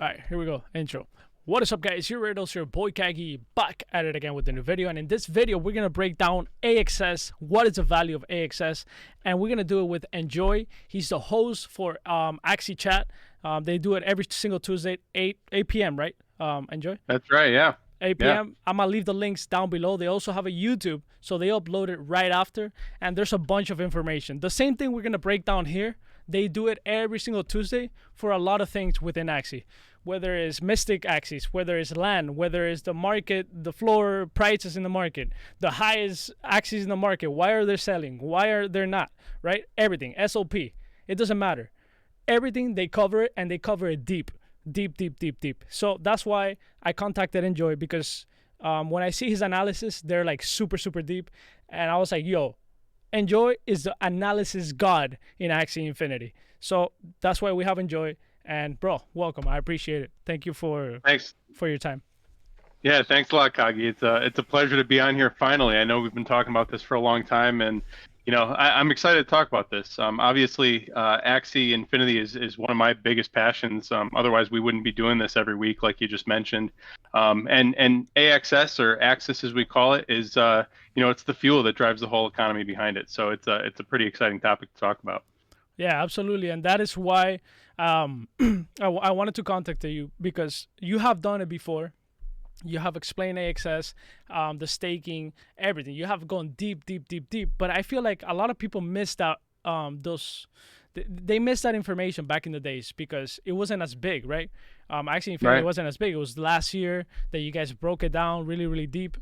All right, here we go. Intro. What is up, guys? Your Riddles, your boy Kagi, back at it again with a new video. And in this video, we're going to break down AXS. What is the value of AXS? And we're going to do it with ENJOI. He's the host for Axie Chat. They do it every single Tuesday, 8 p.m., right? ENJOI? That's right, yeah. 8 p.m. I'm going to leave the links down below. They also have a YouTube, so they upload it right after. And there's a bunch of information. The same thing we're going to break down here. They do it every single Tuesday for a lot of things within Axie. Whether it's mystic axes, whether it's land, whether it's the market, the floor prices in the market, the highest axes in the market, why are they selling? Why are they not? Right? Everything. SOP. It doesn't matter. Everything, they cover it, and they cover it deep. Deep. So that's why I contacted ENJOI, because when I see his analysis, they're like super deep. And I was like, yo, ENJOI is the analysis god in Axie Infinity. So that's why we have ENJOI. And bro, welcome. I appreciate it. Thank you for your time. Yeah, thanks a lot, Kagi. It's a pleasure to be on here finally. I know we've been talking about this for a long time, and I'm excited to talk about this. Obviously, Axie Infinity is one of my biggest passions. Otherwise, we wouldn't be doing this every week, like you just mentioned. And AXS, or Axis as we call it, is it's the fuel that drives the whole economy behind it. So it's a pretty exciting topic to talk about. Yeah, absolutely. And that is why I wanted to contact you, because you have done it before. You have explained AXS, the staking, everything. You have gone deep. But I feel like a lot of people missed out they missed that information back in the days because it wasn't as big, right? Actually, Infinity wasn't as big. It was last year that you guys broke it down really deep.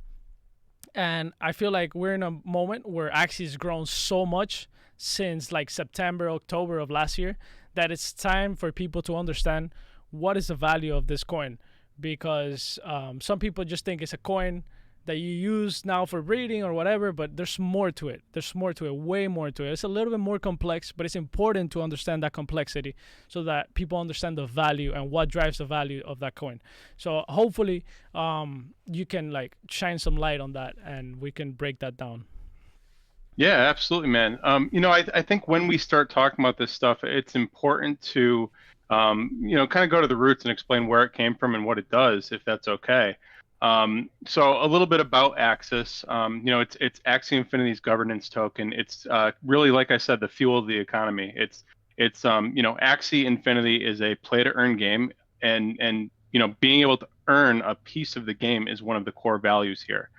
And I feel like we're in a moment where Axie has grown so much since like September, October of last year, that it's time for people to understand what is the value of this coin. Because some people just think it's a coin that you use now for breeding or whatever, but there's more to it. There's more to it, way more to it. It's a little bit more complex, but it's important to understand that complexity so that people understand the value and what drives the value of that coin. So hopefully you can like shine some light on that and we can break that down. Yeah, absolutely, man. I think when we start talking about this stuff, it's important to kind of go to the roots and explain where it came from and what it does, if that's okay. So a little bit about Axis. It's Axie Infinity's governance token. It's really, like I said, the fuel of the economy. It's Axie Infinity is a play to earn game, and being able to earn a piece of the game is one of the core values here.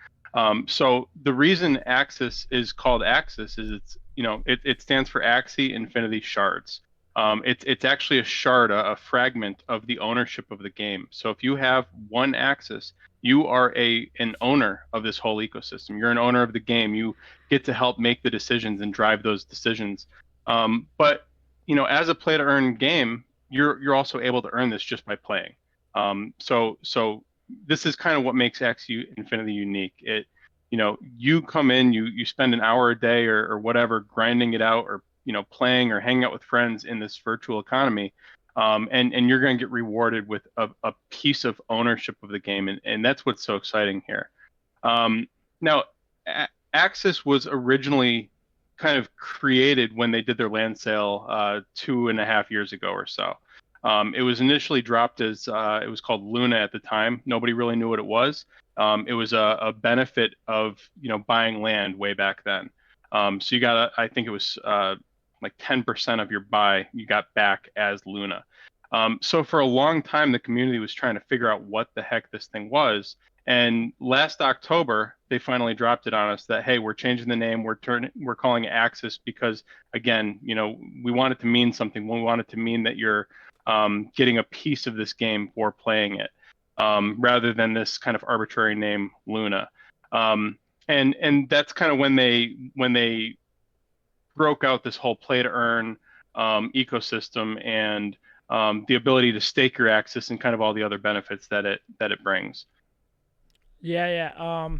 So the reason Axis is called Axis is it stands for Axie Infinity Shards. It's actually a shard, a fragment of the ownership of the game. So if you have one Axis, you are an owner of this whole ecosystem. You're an owner of the game. You get to help make the decisions and drive those decisions. But as a play to earn game, you're also able to earn this just by playing. So this is kind of what makes Axie Infinity unique. You come in, you spend an hour a day or whatever grinding it out, or playing or hanging out with friends in this virtual economy, and you're going to get rewarded with a piece of ownership of the game, and that's what's so exciting here. Now, Axis was originally kind of created when they did their land sale 2.5 years ago or so. It was initially dropped as it was called Luna at the time. Nobody really knew what it was. It was a benefit of buying land way back then. So you got I think it was like 10% of your buy you got back as Luna. So for a long time, the community was trying to figure out what the heck this thing was. And last October, they finally dropped it on us that, hey, we're changing the name. We're calling it Axis because, again, we want it to mean something. We want it to mean that you're getting a piece of this game for playing it, rather than this kind of arbitrary name, Luna. And that's kind of when they broke out this whole play to earn ecosystem and the ability to stake your Axis and kind of all the other benefits that it brings. Yeah.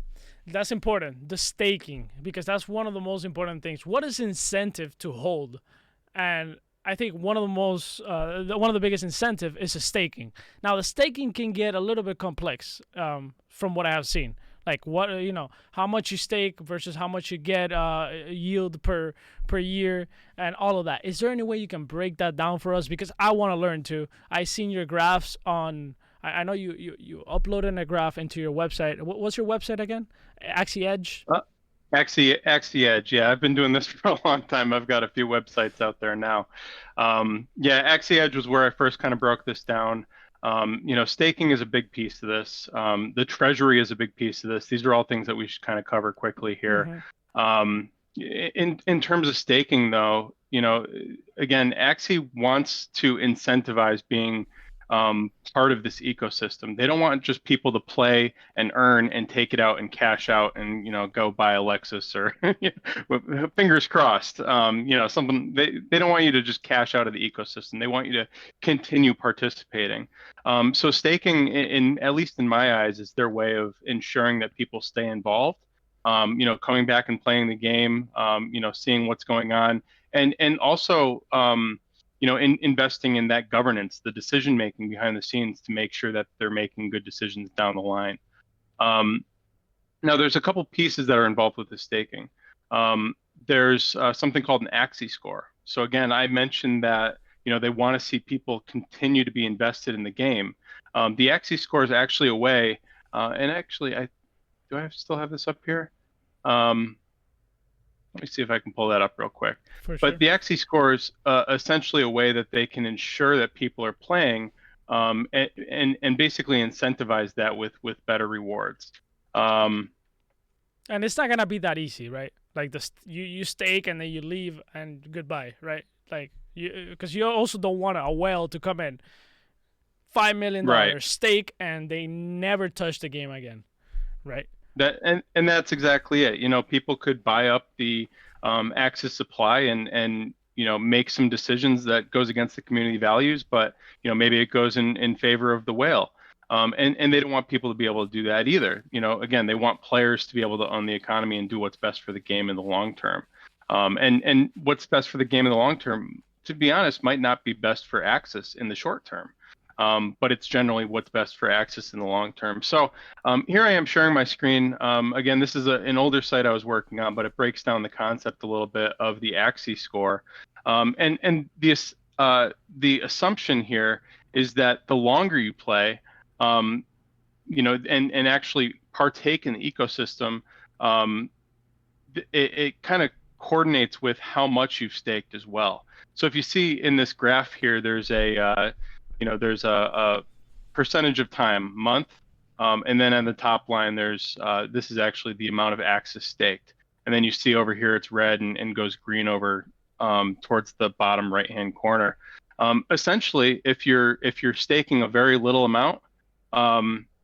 That's important, the staking, because that's one of the most important things. What is incentive to hold? And I think one of the biggest incentive is the staking. Now, the staking can get a little bit complex from what I have seen. Like what how much you stake versus how much you get yield per year and all of that. Is there any way you can break that down for us? Because I want to learn too. I seen your graphs on. I know you uploaded a graph into your website. What's your website again? Axie Edge. Axie Edge. Yeah, I've been doing this for a long time. I've got a few websites out there now. Yeah, Axie Edge was where I first kind of broke this down. Staking is a big piece of this. The Treasury is a big piece of this. These are all things that we should kind of cover quickly here. In terms of staking, though, again, Axie wants to incentivize being part of this ecosystem. They don't want just people to play and earn and take it out and cash out and go buy a Lexus or fingers crossed. Something they don't want you to just cash out of the ecosystem. They want you to continue participating. So staking, at least in my eyes, is their way of ensuring that people stay involved. Coming back and playing the game. Seeing what's going on, and also investing in that governance, the decision making behind the scenes to make sure that they're making good decisions down the line. Now, there's a couple pieces that are involved with the staking. There's something called an Axie score. So again, I mentioned that they want to see people continue to be invested in the game. The Axie score is actually a way, and actually, do I still have this up here? Let me see if I can pull that up real quick. But the Axie score is essentially a way that they can ensure that people are playing and basically incentivize that with better rewards. And it's not gonna be that easy, right? Like you stake and then you leave and goodbye, right? Like because you also don't want a whale to come in, $5 million stake, and they never touch the game again, right? And that's exactly it. People could buy up the Axie supply and make some decisions that goes against the community values, but maybe it goes in favor of the whale. And they don't want people to be able to do that either. Again, they want players to be able to own the economy and do what's best for the game in the long term. And what's best for the game in the long term, to be honest, might not be best for Axie in the short term. But it's generally what's best for Axie in the long term. So here I am sharing my screen. Again, this is an older site I was working on, but it breaks down the concept a little bit of the Axie score. And the assumption here is that the longer you play, and actually partake in the ecosystem, it kind of coordinates with how much you've staked as well. So if you see in this graph here, there's a percentage of time, month, and then on the top line, there's this is actually the amount of Axie staked. And then you see over here, it's red and goes green over towards the bottom right-hand corner. Essentially, if you're staking a very little amount,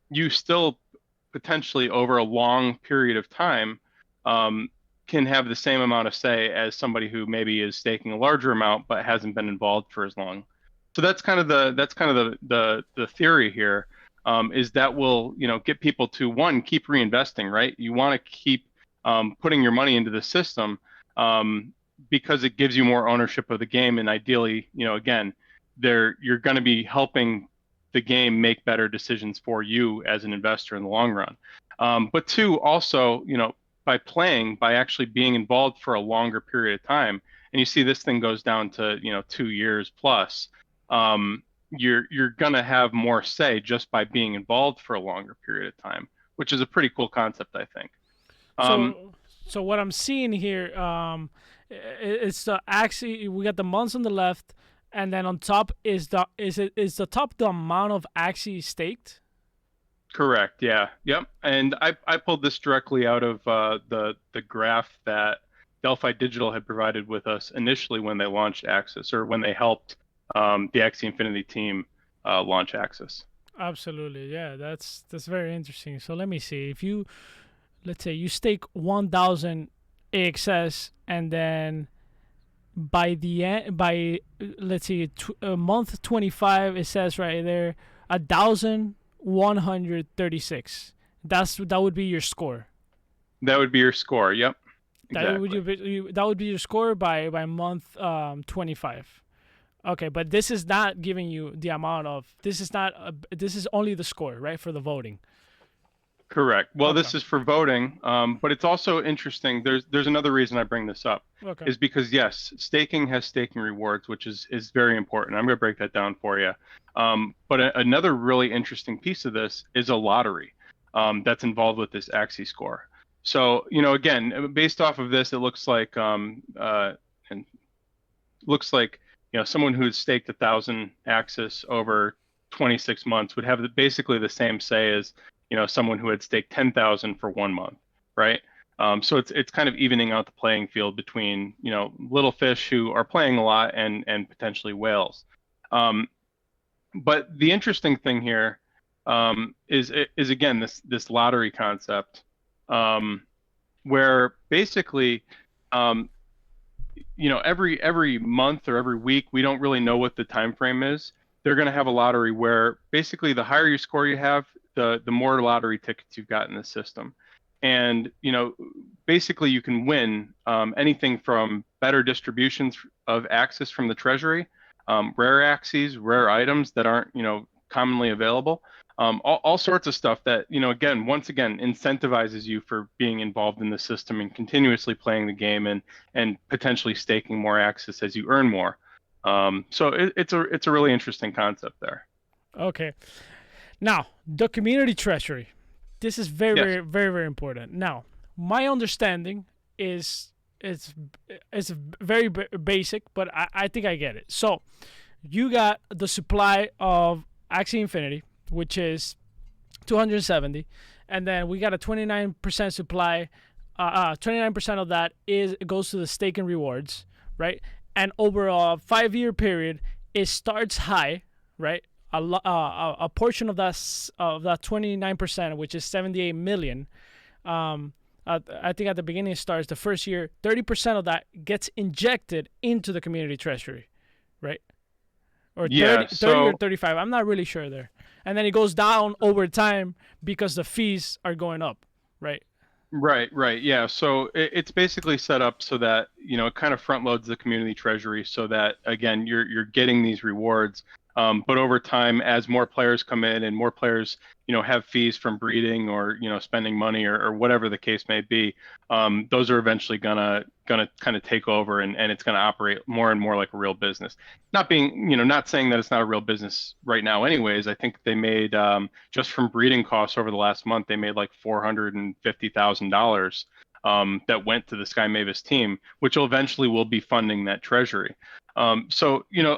you still potentially over a long period of time can have the same amount of say as somebody who maybe is staking a larger amount but hasn't been involved for as long. So that's kind of the theory here, is that will get people to, one, keep reinvesting, right? You want to keep putting your money into the system because it gives you more ownership of the game, and ideally, again, you're going to be helping the game make better decisions for you as an investor in the long run. But two, also, by actually being involved for a longer period of time, and you see this thing goes down to 2 years plus. You're gonna have more say just by being involved for a longer period of time, which is a pretty cool concept, I think. So what I'm seeing here, it's the Axie. We got the months on the left, and then on top is the top the amount of Axie staked? Correct. Yeah. Yep. And I pulled this directly out of the graph that Delphi Digital had provided with us initially when they launched Axie, or when they helped the Axie Infinity team launch Axie. Absolutely, yeah. That's very interesting. So let me see. If let's say you stake 1,000 AXS, and then by let's see, month 25, it says right there 1,136. That would be your score. That would be your score. Yep. Exactly. That would be your score by month 25. Okay, but this is not giving you the amount of. This is only the score, right, for the voting. Correct. Well, Okay. this is for voting, but it's also interesting. There's another reason I bring this up, Okay. is because yes, staking has staking rewards, which is very important. I'm going to break that down for you. But another really interesting piece of this is a lottery that's involved with this Axie score. So, again, based off of this, it looks like and looks like someone who's staked 1,000 Axis over 26 months would have basically the same say as someone who had staked 10,000 for 1 month, right? So it's kind of evening out the playing field between little fish who are playing a lot and potentially whales. But the interesting thing here is again this lottery concept, where basically every month or every week, we don't really know what the time frame is. They're going to have a lottery where basically the higher your score you have, the more lottery tickets you've got in the system. And basically you can win anything from better distributions of access from the Treasury, rare Axies, rare items that aren't commonly available, all sorts of stuff that again, once again, incentivizes you for being involved in the system and continuously playing the game and potentially staking more access as you earn more. So it's a really interesting concept there. Okay. Now, the community treasury. This is very, Yes. very, very, very important. Now, my understanding is it's very basic, but I think I get it. So, you got the supply of Axie Infinity, which is 270, and then we got a 29% supply. 29% of that goes to the stake and rewards, right? And over a 5-year period, it starts high, right? A portion of that 29%, which is 78 million. I think at the beginning it starts the first year, 30% of that gets injected into the community treasury, right? Or 30, Yeah. 30 or So 35. I'm not really sure there. And then it goes down over time because the fees are going up, right? right. Yeah. So it's basically set up so that it kind of front loads the community treasury so that again you're getting these rewards. But over time, as more players come in and more players, have fees from breeding or spending money or whatever the case may be, those are eventually gonna kind of take over and it's gonna operate more and more like a real business. Not being, not saying that it's not a real business right now. Anyways, I think they made just from breeding costs over the last month, they made like $450,000 that went to the Sky Mavis team, which will eventually will be funding that treasury. So you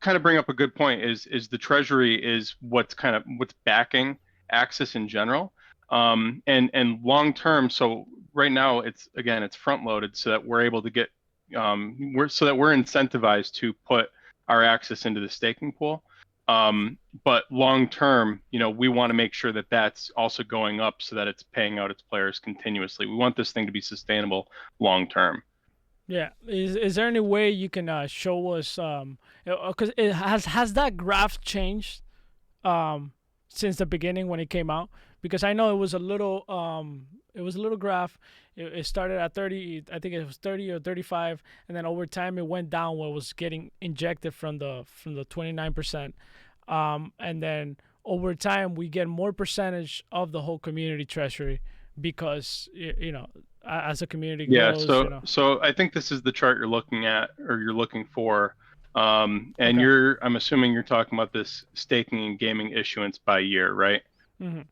kind of bring up a good point. Is the Treasury is what's backing Axis in general, and long term. So right now it's front loaded so that we're able to get we're incentivized to put our Axis into the staking pool. But long term, we want to make sure that that's also going up so that it's paying out its players continuously. We want this thing to be sustainable long term. Yeah. Is there any way you can show us because it has that graph changed since the beginning when it came out? Because I know it was a little graph. It started at 30, I think it was 30 or 35, and then over time it went down where it was getting injected from the 29%. And then over time we get more percentage of the whole community treasury because as the community Yeah, grows, so I think this is the chart you're looking at or you're looking for. And Okay. I'm assuming you're talking about this staking and gaming issuance by year, right? Mm-hmm.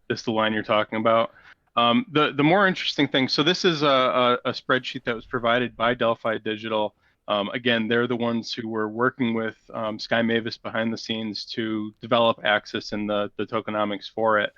This is the line you're talking about. The more interesting thing, so this is a spreadsheet that was provided by Delphi Digital. Again, they're the ones who were working with Sky Mavis behind the scenes to develop Axis and the tokenomics for it.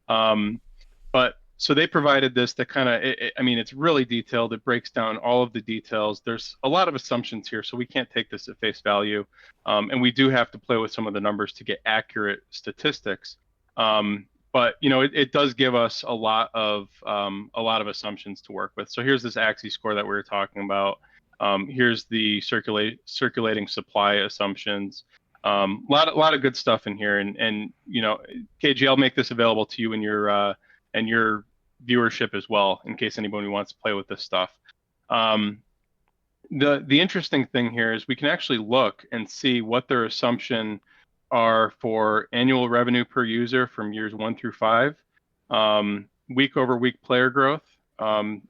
But so they provided this that kind of, I mean, it's really detailed. It breaks down all of the details. There's a lot of assumptions here, so we can't take this at face value. And we do have to play with some of the numbers to get accurate statistics. But it does give us a lot of assumptions to work with. So here's this Axie score that we were talking about. Here's the circulating supply assumptions. Lot of good stuff in here, and KG, I'll make this available to you and your viewership as well, in case anybody wants to play with this stuff. The interesting thing here is we can actually look and see what their assumption are for annual revenue per user from years 1 through 5, week over week player growth.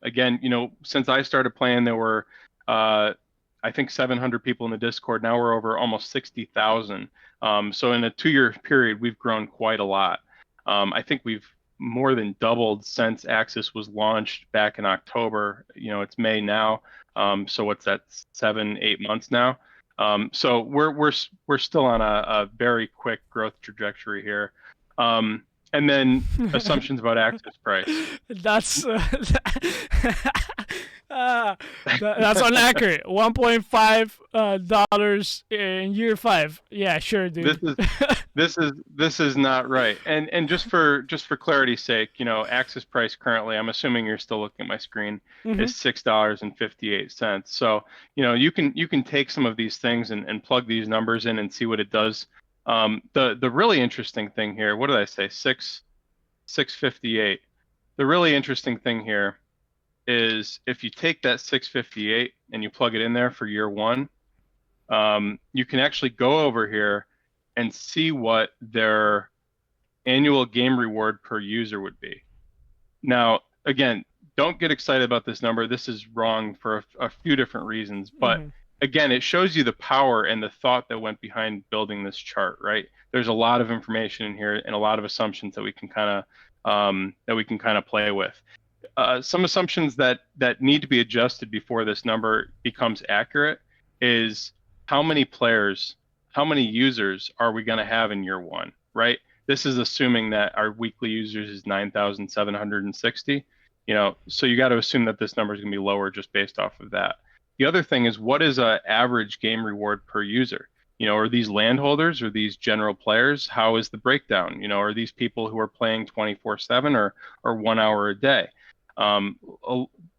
Again, since I started playing, there were, I think 700 people in the Discord. Now we're over almost 60,000. So in a 2-year period, we've grown quite a lot. I think we've more than doubled since Axis was launched back in October. It's May now. So what's that, 7-8 months now? So we're still on a very quick growth trajectory here. And then assumptions about access price. That's that's inaccurate. $1.5 in year 5. Yeah, sure, dude. This is not right. And just for clarity's sake, access price currently, I'm assuming you're still looking at my screen, is $6.58. So you can take some of these things and plug these numbers in and see what it does. The really interesting thing here, what did I say? 658. The really interesting thing here is if you take that 658 and you plug it in there for year 1, you can actually go over here and see what their annual game reward per user would be. Now, again, don't get excited about this number. This is wrong for a few different reasons, but again, it shows you the power and the thought that went behind building this chart, right? There's a lot of information in here and a lot of assumptions that we can kind of play with. Some assumptions that need to be adjusted before this number becomes accurate is how many players, how many users are we going to have in year 1, right? This is assuming that our weekly users is 9,760. So you got to assume that this number is going to be lower just based off of that. The other thing is, what is an average game reward per user? Are these landholders or these general players? How is the breakdown? Are these people who are playing 24/7 or 1 hour a day?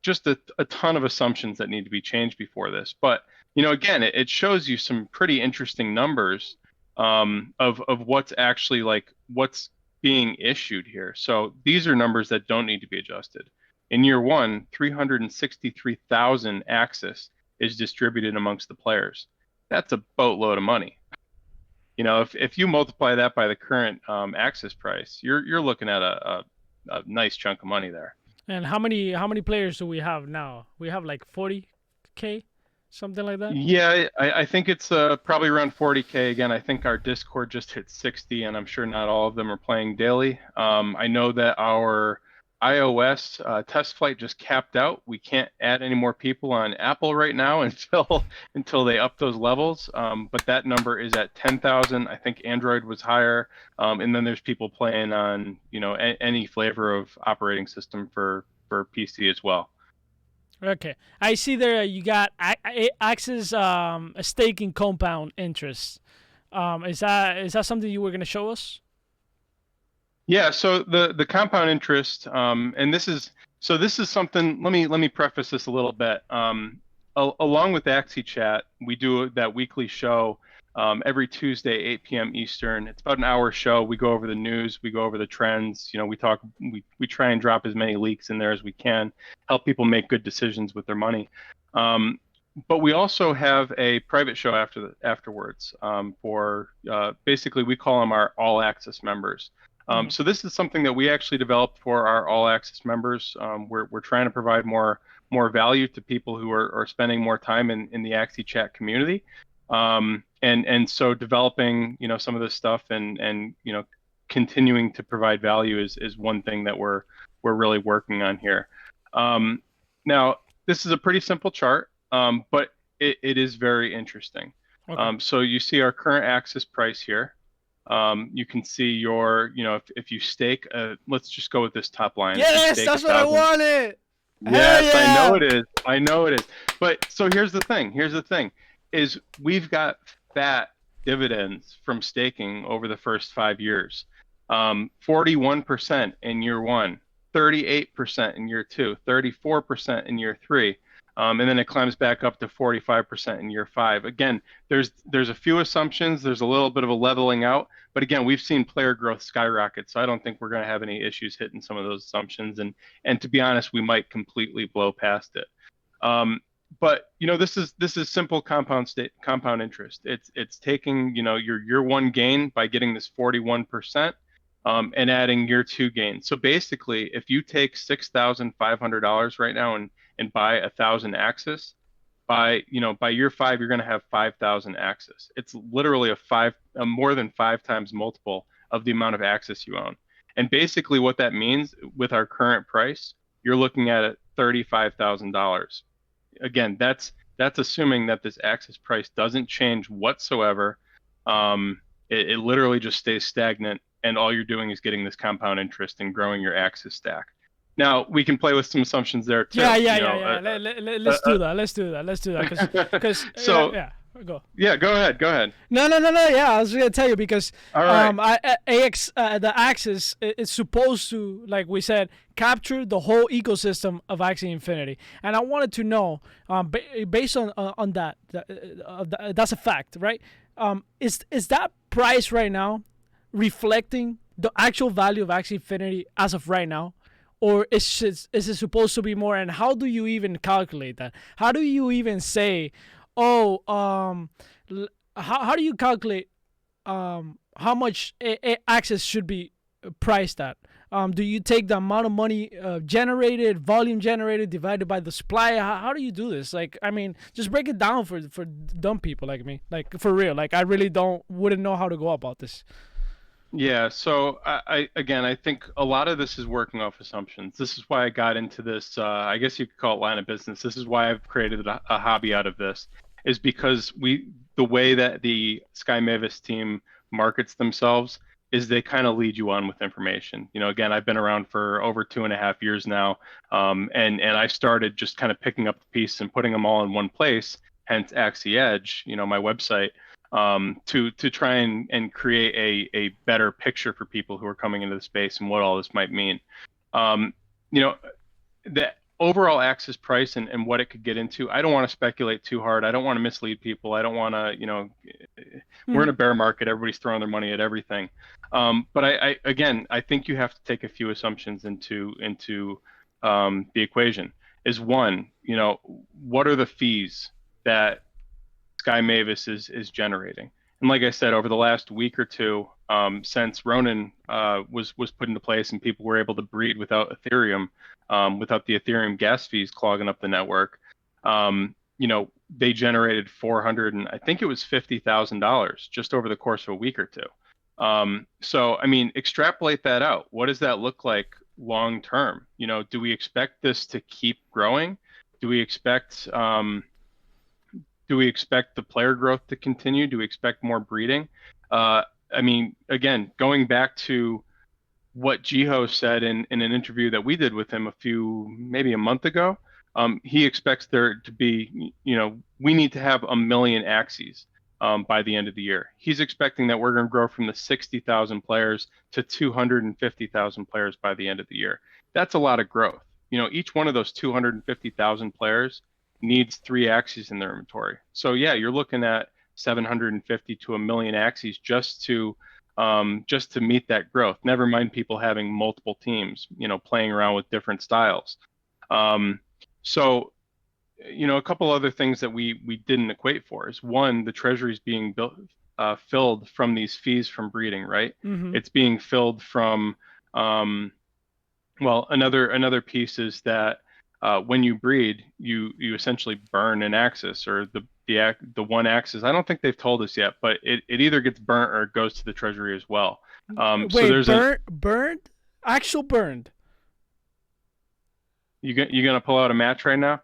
Just a ton of assumptions that need to be changed before this. But again, it shows you some pretty interesting numbers of what's actually what's being issued here. So these are numbers that don't need to be adjusted. In year 1, 363,000 Axis is distributed amongst the players. That's a boatload of money. If you multiply that by the current Axis price, you're looking at a nice chunk of money there. And how many players do we have now? We have like 40K, something like that? Yeah, I think it's probably around 40K. Again, I think our Discord just hit 60, and I'm sure not all of them are playing daily. I know that our iOS test flight just capped out. We can't add any more people on Apple right now until they up those levels. But that number is at 10,000. I think Android was higher. And then there's people playing on any flavor of operating system for PC as well. Okay, I see there you got Axie's staking compound interest. Is that something you were going to show us? Yeah, so the compound interest, and this is something. Let me preface this a little bit. Along with Axie Chat, we do that weekly show every Tuesday, 8 p.m. Eastern. It's about an hour show. We go over the news, we go over the trends. We try and drop as many leaks in there as we can, help people make good decisions with their money. But we also have a private show afterwards for basically we call them our all access members. So this is something that we actually developed for our all access members. We're trying to provide more value to people who are spending more time in the Axie Chat community. And so developing some of this stuff and continuing to provide value is one thing that we're really working on here. Now this is a pretty simple chart, but it is very interesting. Okay. So you see our current access price here. You can see your, if you stake, let's just go with this top line. Yes, that's what I wanted. Yes, yeah. I know it is. But so here's the thing, is we've got fat dividends from staking over the first 5 years. 41% in year 1, 38% in year 2, 34% in year 3. And then it climbs back up to 45% in year 5. Again, there's a few assumptions. There's a little bit of a leveling out. But again, we've seen player growth skyrocket, so I don't think we're going to have any issues hitting some of those assumptions. And to be honest, we might completely blow past it. But this is simple compound interest. It's taking your year 1 gain by getting this 41%, and adding year two gains. So basically, if you take $6,500 right now and buy 1,000 Axis, by year five, you're going to have 5,000 Axis. It's literally a more than 5 times multiple of the amount of Axis you own. And basically what that means with our current price, you're looking at $35,000. Again, that's assuming that this Axis price doesn't change whatsoever. It literally just stays stagnant, and all you're doing is getting this compound interest and growing your Axis stack. Now we can play with some assumptions there too. Yeah. Let's do that. Let's do that. Because so yeah. Go. Yeah, go ahead. No. Yeah, I was gonna tell you because All right. the Axis is supposed to, like we said, capture the whole ecosystem of Axie Infinity, and I wanted to know, based on that, that's a fact, right? Is that price right now reflecting the actual value of Axie Infinity as of right now? Or is it supposed to be more? And how do you even calculate that? How do you even say, how do you calculate how much Axis should be priced at? Do you take the amount of money volume generated, divided by the supply? How do you do this? Like, I mean, just break it down for dumb people like me. Like, for real. Like, I really wouldn't know how to go about this. Yeah, so I think a lot of this is working off assumptions. This is why I got into this, I guess you could call it line of business. This is why I've created a hobby out of this, is because the way that the Sky Mavis team markets themselves is they kind of lead you on with information. Again, I've been around for over 2.5 years now, and I started just kind of picking up the pieces and putting them all in one place, hence Axie Edge, my website. To try and create a better picture for people who are coming into the space and what all this might mean. The overall Axis price and what it could get into, I don't want to speculate too hard. I don't want to mislead people. I don't want to, we're in a bear market. Everybody's throwing their money at everything. But I think you have to take a few assumptions into the equation. Is one, what are the fees that Sky Mavis is generating? And like I said, over the last week or two, since Ronin was put into place and people were able to breed without Ethereum, without the Ethereum gas fees clogging up the network, they generated $400 and I think it was $50,000 just over the course of a week or two. So I mean, extrapolate that out. What does that look like long term? Do we expect this to keep growing? Do we expect the player growth to continue? Do we expect more breeding? I mean, again, going back to what Jiho said in an interview that we did with him maybe a month ago, he expects there to be, we need to have 1 million Axies by the end of the year. He's expecting that we're going to grow from the 60,000 players to 250,000 players by the end of the year. That's a lot of growth. Each one of those 250,000 players needs 3 Axies in their inventory. So yeah, you're looking at 750 to 1 million Axies just to meet that growth. Never mind people having multiple teams, playing around with different styles. So, a couple other things that we didn't equate for is, one, the Treasury is being filled from these fees from breeding, right? Mm-hmm. It's being filled from, another piece is that when you breed, you essentially burn an Axis, or the one Axis. I don't think they've told us yet, but it either gets burnt or it goes to the Treasury as well. Wait, so there's burned? Actual burned? You gonna pull out a match right now?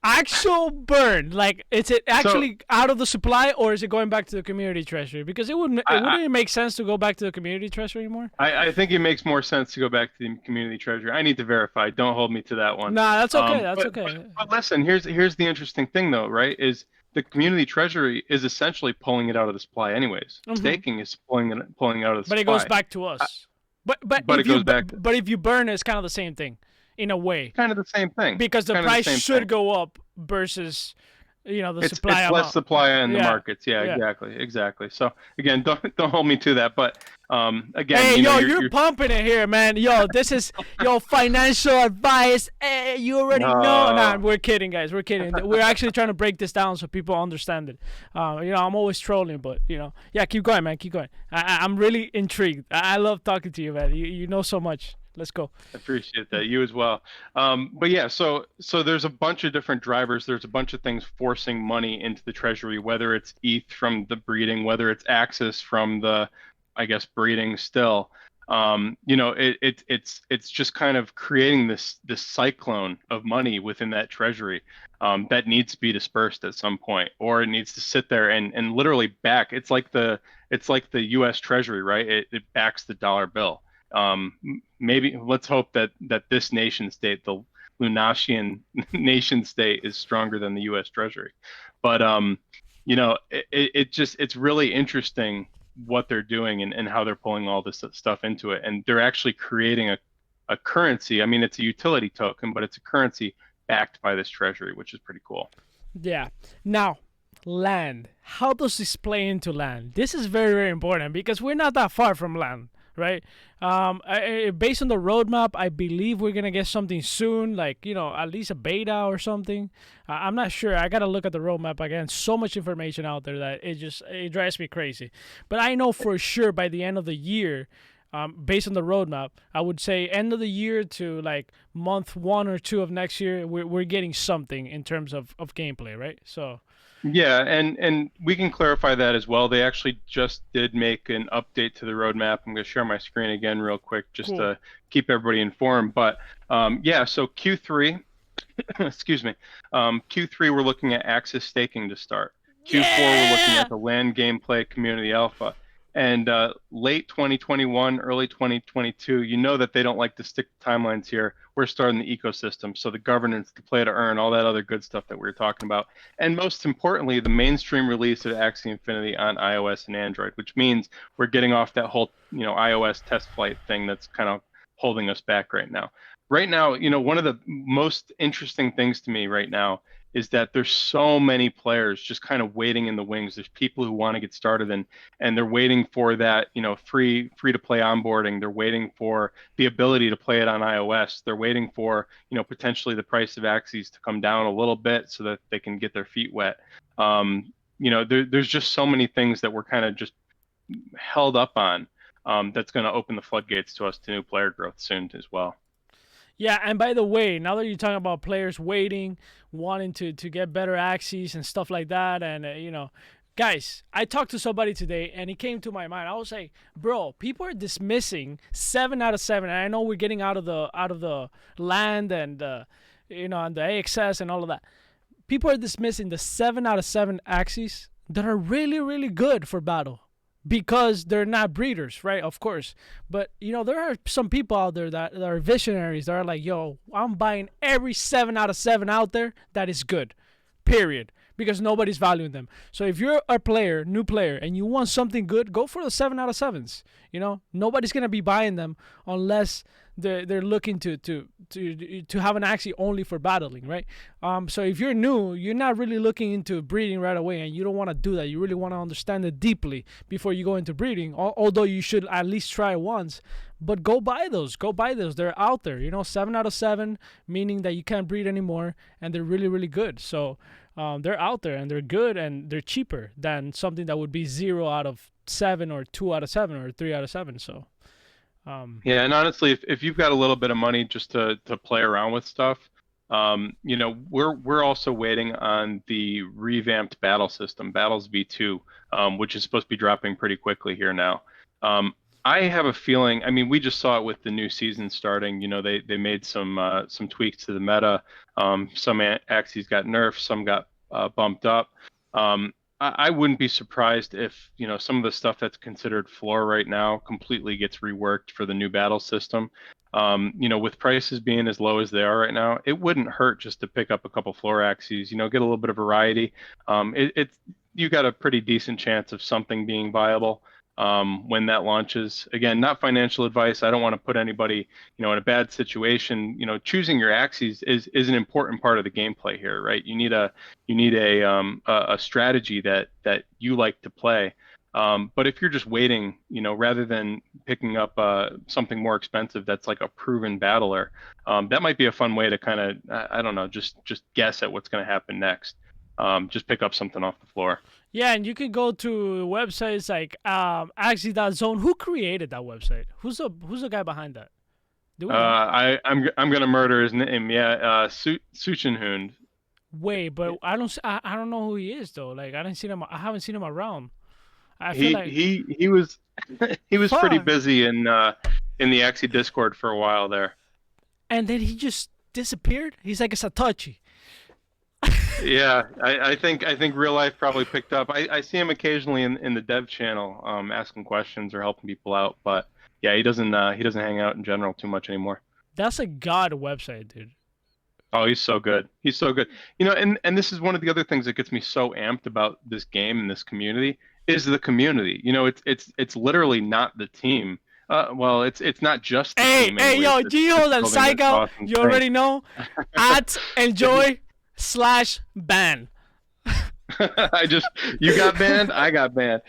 Actual burned? Like, is it actually out of the supply, or is it going back to the community treasury? Because wouldn't it make sense to go back to the community treasury anymore? I think it makes more sense to go back to the community treasury. I need to verify. Don't hold me to that one. Nah, that's okay. That's okay. But listen, here's the interesting thing though, right? Is the community treasury is essentially pulling it out of the supply anyways. Mm-hmm. Staking is pulling it out of the supply. But it goes back to us. But if you burn it, it's kind of the same thing. In a way, kind of the same thing, because the price should go up versus, the supply. It's less supply in the markets. Yeah, exactly. So again, don't hold me to that. But Again, Hey, you know, yo, you're you're you're pumping it here, man. Yo, this is yo financial advice. You already know. Nah, no. we're kidding, guys. We're kidding. We're actually trying to break this down so people understand it. I'm always trolling, but yeah, keep going, man. Keep going. I'm really intrigued. I love talking to you, man. You know so much. Let's go. I appreciate that. You as well. But yeah, so there's a bunch of different drivers. There's a bunch of things forcing money into the treasury, whether it's ETH from the breeding, whether it's Axis from the, I guess, breeding still. It's just kind of creating this cyclone of money within that treasury that needs to be dispersed at some point, or it needs to sit there and literally back. It's like the U.S. Treasury, right? It backs the dollar bill. Maybe let's hope that this nation state, the Lunatian nation state, is stronger than the U.S. Treasury. But it's really interesting what they're doing and how they're pulling all this stuff into it, and they're actually creating a currency. I mean, it's a utility token, but it's a currency backed by this treasury, which is pretty cool. Yeah. Now, land. How does this play into land? This is very, very important because we're not that far from land, right? Based on the roadmap, I believe we're gonna get something soon, like at least a beta or something. I'm not sure. I gotta look at the roadmap again. So much information out there that it drives me crazy. But I know for sure by the end of the year, based on the roadmap, I would say end of the year to like month 1 or 2 of next year, we're getting something in terms of gameplay, right? So Yeah, and we can clarify that as well. They actually just did make an update to the roadmap. I'm going to share my screen again real quick just cool. to keep everybody informed. But yeah, so Q3, excuse me, Q3 we're looking at Axis staking to start. Q4 we're looking Yeah. at the land gameplay community alpha. And late 2021, early 2022, you know that they don't like to stick to timelines here. We're starting the ecosystem, so the governance, the play to earn, all that other good stuff that we were talking about. And most importantly, the mainstream release of Axie Infinity on iOS and Android, which means we're getting off that whole, iOS test flight thing that's kind of holding us back right now. Right now, one of the most interesting things to me right now is that there's so many players just kind of waiting in the wings. There's people who want to get started and they're waiting for that, free to play onboarding. They're waiting for the ability to play it on iOS. They're waiting for, potentially the price of Axies to come down a little bit so that they can get their feet wet. There's just so many things that we're kind of just held up on, that's going to open the floodgates to us to new player growth soon as well. Yeah, and by the way, now that you're talking about players waiting, wanting to get better axes and stuff like that, and guys, I talked to somebody today, and it came to my mind. I was like, bro, people are dismissing 7 out of 7. And I know we're getting out of the land and and the AXS and all of that. People are dismissing the 7 out of 7 axes that are really, really good for battle because they're not breeders, right? Of course. But, there are some people out there that are visionaries that are like, yo, I'm buying every 7 out of 7 out there that is good, period. Because nobody's valuing them. So if you're a player, new player, and you want something good, go for the 7 out of 7s. Nobody's gonna be buying them unless they're looking to have an Axie only for battling, right? So if you're new, you're not really looking into breeding right away, and you don't want to do that. You really want to understand it deeply before you go into breeding. Although you should at least try once. But go buy those. Go buy those. They're out there. 7 out of 7, meaning that you can't breed anymore, and they're really, really good. So they're out there and they're good and they're cheaper than something that would be 0 out of 7 or 2 out of 7 or 3 out of 7. So Yeah, and honestly, if you've got a little bit of money just to play around with stuff, we're also waiting on the revamped battle system, Battles V2, which is supposed to be dropping pretty quickly here now. I have a feeling. I mean, we just saw it with the new season starting. They made some tweaks to the meta. Some axes got nerfed, some got bumped up. I wouldn't be surprised if some of the stuff that's considered floor right now completely gets reworked for the new battle system. With prices being as low as they are right now, it wouldn't hurt just to pick up a couple floor axes. Get a little bit of variety. You got a pretty decent chance of something being viable when that launches. Again, not financial advice. I don't want to put anybody, in a bad situation. Choosing your axes is an important part of the gameplay here, right? You need a strategy that you like to play. But if you're just waiting, rather than picking up something more expensive that's like a proven battler, that might be a fun way to kind of, I don't know, just guess at what's going to happen next. Just pick up something off the floor. Yeah, and you can go to websites like Axie.zone. Who created that website? Who's the guy behind that? Do we know? I'm gonna murder his name. Yeah, Suchinhund. Wait, but I don't know who he is though. Like I haven't seen him around. I feel He like he he was he was pretty fuck. busy in the Axie Discord for a while there. And then he just disappeared. He's like a Satoshi. Yeah, I think real life probably picked up. I see him occasionally in the dev channel, asking questions or helping people out. But yeah, he doesn't hang out in general too much anymore. That's a god website, dude. Oh, he's so good. He's so good. And this is one of the other things that gets me so amped about this game and this community is the community. It's literally not the team. Well, it's not just the Hey, team hey, anyways. yo, It's Gio and building this Psycho, awesome you thing. already know. At ENJOI/ban. You got banned, I got banned.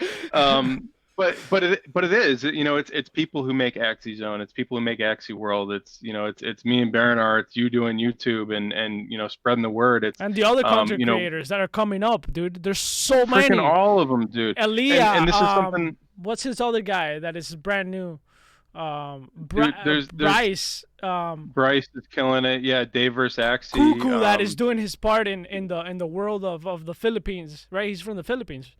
But it is, it's people who make Axie Zone, it's people who make Axie World, it's me and Baranar, it's you doing YouTube and spreading the word. It's And the other um, content you know, creators that are coming up, dude. There's so freaking many. all of them, dude. And Elia, this is something. what's his other guy that is brand new? Dude, there's Bryce, Bryce is killing it. Yeah, Dave versus Axie. Cuckoo that is doing his part in the world of the Philippines, right? He's from the Philippines,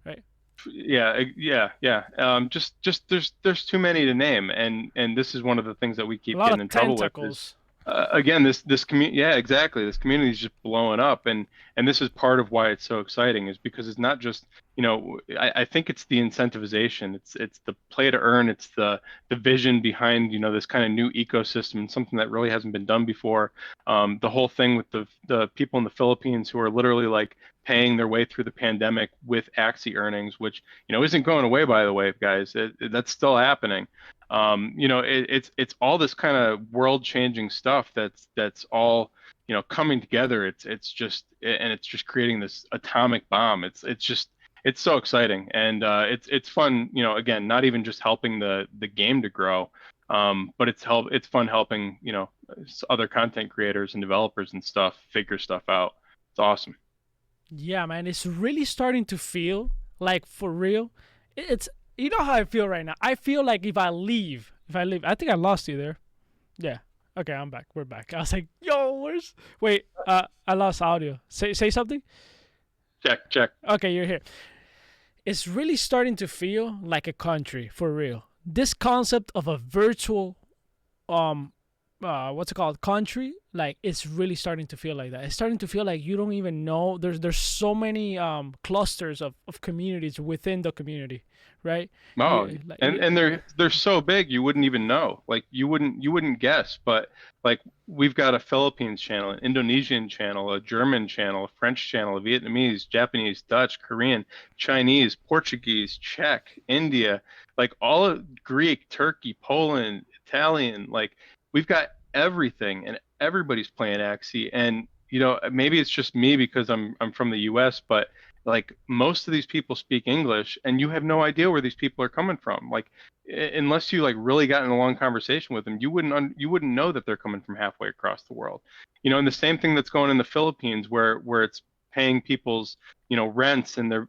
right? Yeah. Just there's too many to name, and this is one of the things that we A keep lot getting of in trouble with. tentacles. Again, this community, yeah, exactly, this community is just blowing up, and this is part of why it's so exciting, is because it's not just, I think it's the incentivization, it's the play to earn, it's the vision behind, this kind of new ecosystem, something that really hasn't been done before. The whole thing with the people in the Philippines who are literally like paying their way through the pandemic with Axie earnings, which isn't going away, by the way, guys. That's still happening. It's all this kind of world-changing stuff that's all coming together. It's just creating this atomic bomb. It's so exciting, and it's fun. Again, not even just helping the game to grow, but it's fun helping other content creators and developers and stuff figure stuff out. It's awesome. Yeah, man, it's really starting to feel like for real. It's you know how I feel right now. I feel like if I leave, I think I lost you there. Yeah. Okay, I'm back. We're back. I was like, yo, where's? Wait, I lost audio. Say something. Check. Okay, you're here. It's really starting to feel like a country for real. This concept of a virtual, what's it called, country, like it's really starting to feel like that. It's starting to feel like you don't even know. There's so many clusters of communities within the community, right? Oh, Like, and they're so big you wouldn't even know. Like you wouldn't guess, but like we've got a Philippines channel, an Indonesian channel, a German channel, a French channel, a Vietnamese, Japanese, Dutch, Korean, Chinese, Portuguese, Czech, India, like all of Greek, Turkey, Poland, Italian, like we've got everything and everybody's playing Axie. And maybe it's just me because I'm from the US, but like most of these people speak English and you have no idea where these people are coming from. Like unless you like really got in a long conversation with them, you wouldn't know that they're coming from halfway across the world. And the same thing that's going in the Philippines where it's paying people's rents, and they're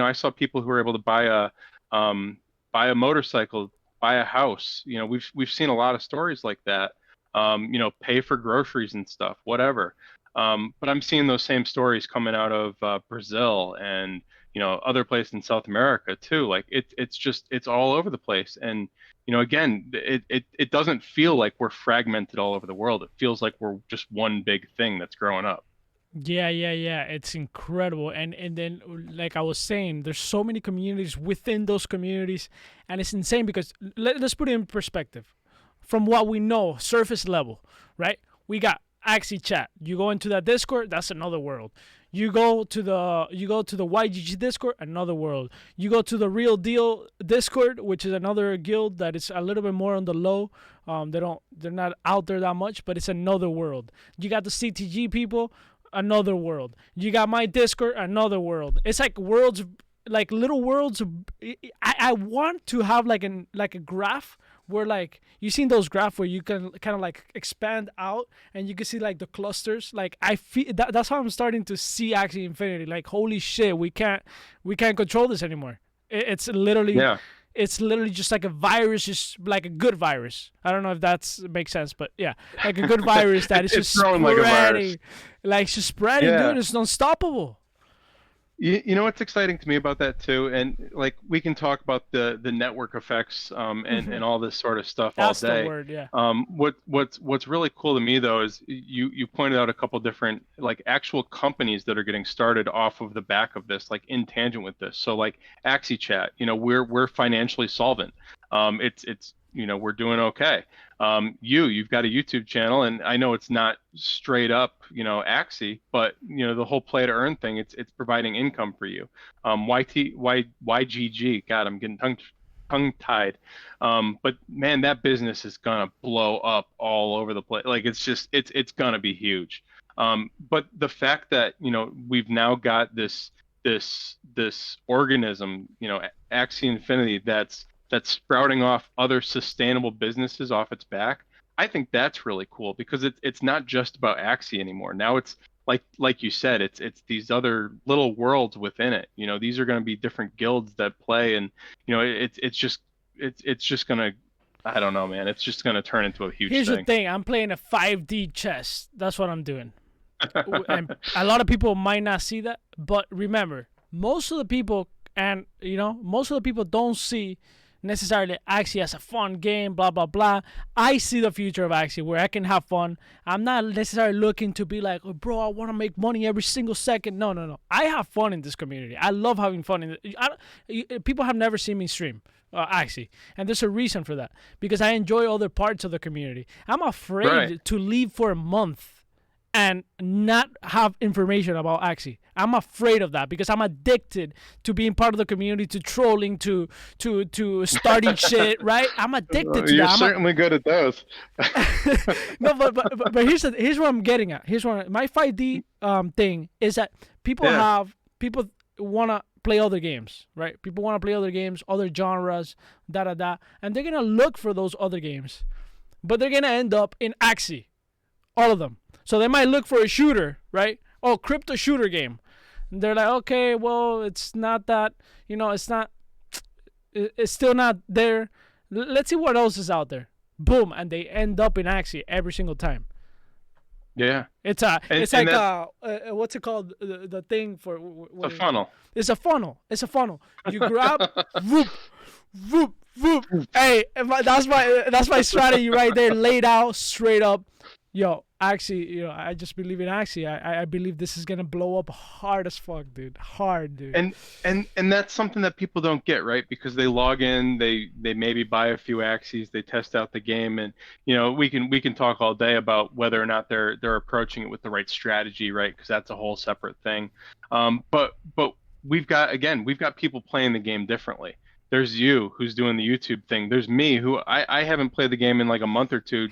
I saw people who were able to buy a motorcycle, buy a house. We've seen a lot of stories like that. Pay for groceries and stuff, whatever. But I'm seeing those same stories coming out of Brazil and other places in South America too. Like it's all over the place. And again, it doesn't feel like we're fragmented all over the world. It feels like we're just one big thing that's growing up. yeah. It's incredible. And then like I was saying, there's so many communities within those communities, and it's insane because let's put it in perspective. From what we know, surface level, right? We got Axie chat. You go into that Discord, that's another world. You go to the YGG Discord, another world. You go to the Real Deal Discord, which is another guild that is a little bit more on the low. They're not out there that much, but it's another world. You got the CTG people, another world. You got my Discord, another world. It's like worlds like little worlds. I want to have like a graph where like you seen those graphs where you can kind of like expand out and you can see like the clusters. Like I feel that's how I'm starting to see Axie Infinity. Like holy shit, we can't control this anymore. It's literally Yeah. it's literally just like a virus, just like a good virus. I don't know if that makes sense, but yeah, like a good virus that is just growing like a virus. like just spreading, Yeah. dude. It's unstoppable. You know what's exciting to me about that too, and like we can talk about the network effects and all this sort of stuff That's all day. the word, yeah. What's really cool to me though is you pointed out a couple different like actual companies that are getting started off of the back of this, like in tangent with this. So like Axie Chat, you know, we're financially solvent. It's you know, we're doing okay. You've got a YouTube channel, and I know it's not straight up, you know, Axie, but you know, the whole play to earn thing, it's providing income for you. YGG, God, I'm getting tongue tied. But man, that business is gonna blow up all over the place. Like it's gonna be huge. But the fact that, you know, we've now got this organism, you know, Axie Infinity, that's sprouting off other sustainable businesses off its back. I think that's really cool because it's not just about Axie anymore. Now it's like you said, it's these other little worlds within it. You know, these are going to be different guilds that play, and you know, it's just gonna, I don't know, man. It's just gonna turn into a huge Here's thing. the thing: I'm playing a 5D chess. That's what I'm doing. And a lot of people might not see that, but remember, most of the people, and you know, most of the people don't see necessarily Axie as a fun game, blah blah blah. I see the future of Axie where I can have fun. I'm not necessarily looking to be like, oh, bro, I want to make money every single second. No. I have fun in this community. I love having fun in it. People have never seen me stream Axie, and there's a reason for that, because I enjoy other parts of the community. I'm afraid to leave for a month and not have information about Axie. I'm afraid of that because I'm addicted to being part of the community, to trolling, to starting shit, right? I'm addicted to You're that. certainly good at those. No, but here's what I'm getting at. Here's what my 5D thing is that people want to play other games, right? People want to play other games, other genres, and they're gonna look for those other games, but they're gonna end up in Axie, all of them. So they might look for a shooter, right? Oh, crypto shooter game. And they're like, okay, well, it's not that, you know, it's still not there. Let's see what else is out there. Boom, and they end up in Axie every single time. Yeah. It's what's it called? The thing for a funnel. It's a funnel. It's a funnel. You grab, whoop, whoop, whoop. Hey, that's my strategy right there, laid out straight up. Yo, Axie, you know, I just believe in Axie. I believe this is gonna blow up hard as fuck, dude. Hard, dude. And that's something that people don't get, right? Because they log in, they maybe buy a few Axies, they test out the game, and you know, we can talk all day about whether or not they're approaching it with the right strategy, right? Because that's a whole separate thing. But we've got people playing the game differently. There's you who's doing the YouTube thing. There's me who I haven't played the game in like a month or two.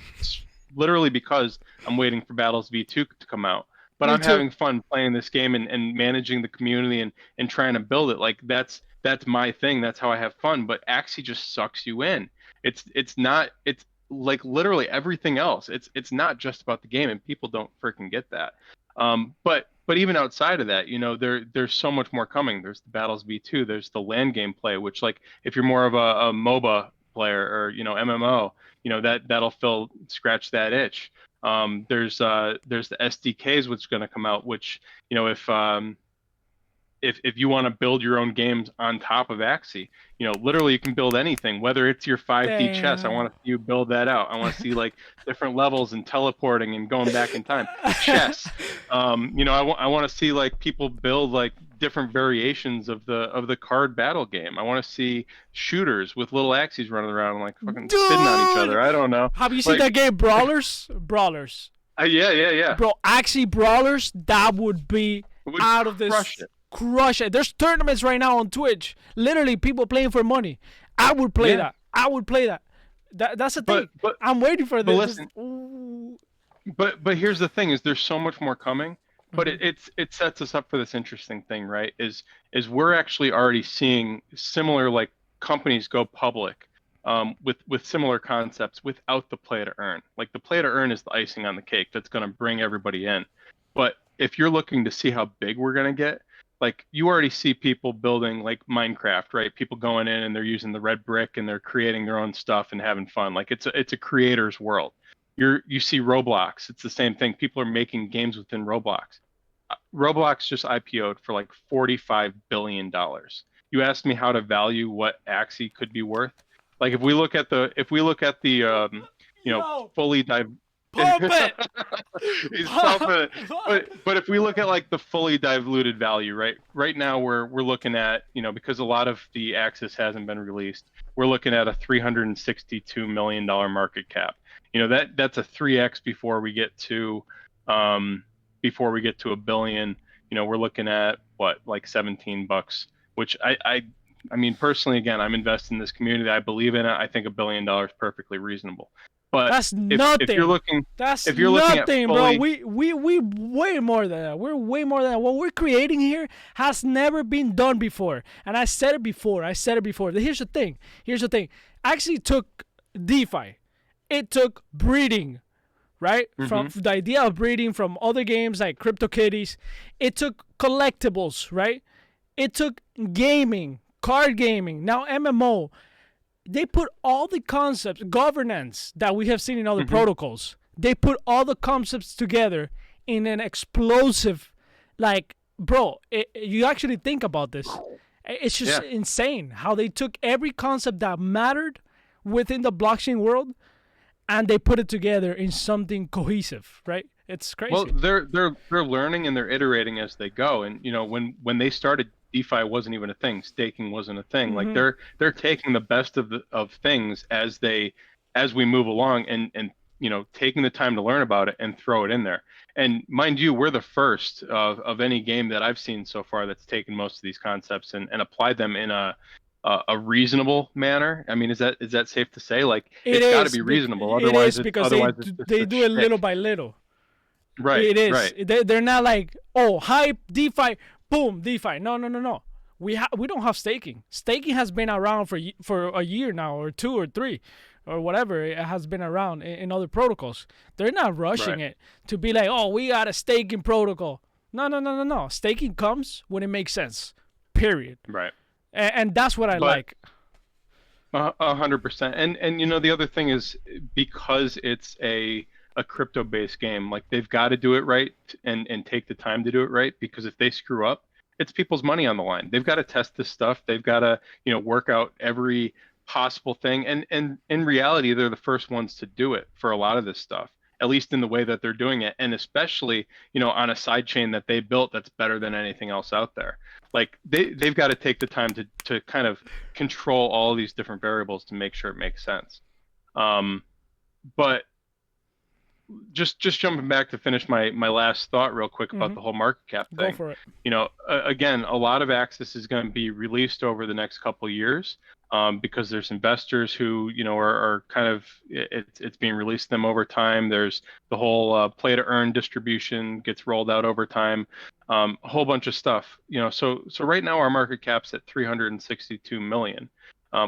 Literally because I'm waiting for Battles V2 to come out. But I'm having fun playing this game and managing the community and trying to build it. Like that's my thing. That's how I have fun. But Axie just sucks you in. It's like literally everything else. It's not just about the game, and people don't freaking get that. But even outside of that, you know, there's so much more coming. There's the Battles V2, there's the LAN gameplay, which like if you're more of a MOBA player or, you know, MMO, you know, that'll scratch that itch. There's the SDKs which is going to come out, which, you know, if you want to build your own games on top of Axie, you know, literally you can build anything, whether it's your 5D chess. I want to see you build that out. I want to see like different levels and teleporting and going back in time. Chess. You know, I want to see like people build like different variations of the card battle game. I want to see shooters with little Axies running around and like fucking spitting on each other. I don't know. Have you seen that game Brawlers? Yeah. Bro, Axie Brawlers, that would be out of this. Crush it. There's tournaments right now on Twitch. Literally, people playing for money. I would play that. I would play that. That's the thing. I'm waiting for this. But listen, but here's the thing: is there's so much more coming but Hmm. it sets us up for this interesting thing, right? Is we're actually already seeing similar like companies go public with similar concepts without the play to earn. Like the play to earn is the icing on the cake that's going to bring everybody in. But if you're looking to see how big we're going to get, like you already see people building like Minecraft, right? People going in and they're using the red brick and they're creating their own stuff and having fun. Like it's a creator's world. You see Roblox, it's the same thing. People are making games within Roblox. Roblox just IPO'd for like $45 billion. You asked me how to value what Axie could be worth. Like if we look at the Yo, fully dive pump it! he's Pump, pumping it. But if we look at like the fully diluted value, right now we're looking at, because a lot of the Axis hasn't been released, we're looking at a $362 million market cap. That's a 3x before we get to a billion. We're looking at what, like $17, which I mean, personally, again, I'm invested in this community. I believe in it. I think $1 billion is perfectly reasonable. But that's if you're nothing. looking That's if you're looking at nothing, bro. fully, We way more than that. We're way more than that. What we're creating here has never been done before. And I said it before. Here's the thing. Actually took DeFi. It took breeding, right? From mm-hmm, the idea of breeding from other games like CryptoKitties. It took collectibles, right? It took gaming, card gaming, now MMO. They put all the concepts, governance that we have seen in other mm-hmm, protocols. They put all the concepts together in an explosive, like, bro, you actually think about this. It's just yeah. insane how they took every concept that mattered within the blockchain world and they put it together in something cohesive, right? It's Well, crazy. they're learning and they're iterating as they go. And when they started, DeFi wasn't even a thing. Staking wasn't a thing. Like Mm-hmm. they're taking the best of things as we move along, and taking the time to learn about it and throw it in there. And mind you, we're the first of any game that I've seen so far that's taken most of these concepts and applied them in a reasonable manner. I mean, is that safe to say? Like It it's got to is. be reasonable. It Otherwise, is it's because otherwise it's just they a do it little shtick. by little. Right, It is. right. They're not like, oh, hype DeFi, boom, DeFi. No, no, no, no. We don't have staking. Staking has been around for a year now, or two or three, or whatever. It has been around in other protocols. They're not rushing Right. it to be like, oh, we got a staking protocol. No, no, no, no, no. Staking comes when it makes sense. Period. Right. And that's what I But like. 100%. And the other thing is, because it's a crypto-based game, like they've got to do it right and take the time to do it right, because if they screw up, it's people's money on the line. They've got to test this stuff. They've got to, work out every possible thing. And in reality, they're the first ones to do it for a lot of this stuff, at least in the way that they're doing it. And especially, on a side chain that they built that's better than anything else out there. Like they've got to take the time to kind of control all these different variables to make sure it makes sense. Um, but just jumping back to finish my last thought real quick about Hmm. the whole market cap Go thing. for it. Again, a lot of access is going to be released over the next couple of years, because there's investors who are kind of, it's being released to them over time. There's the whole play to earn distribution gets rolled out over time, a whole bunch of stuff. So right now our market cap's at 362 million,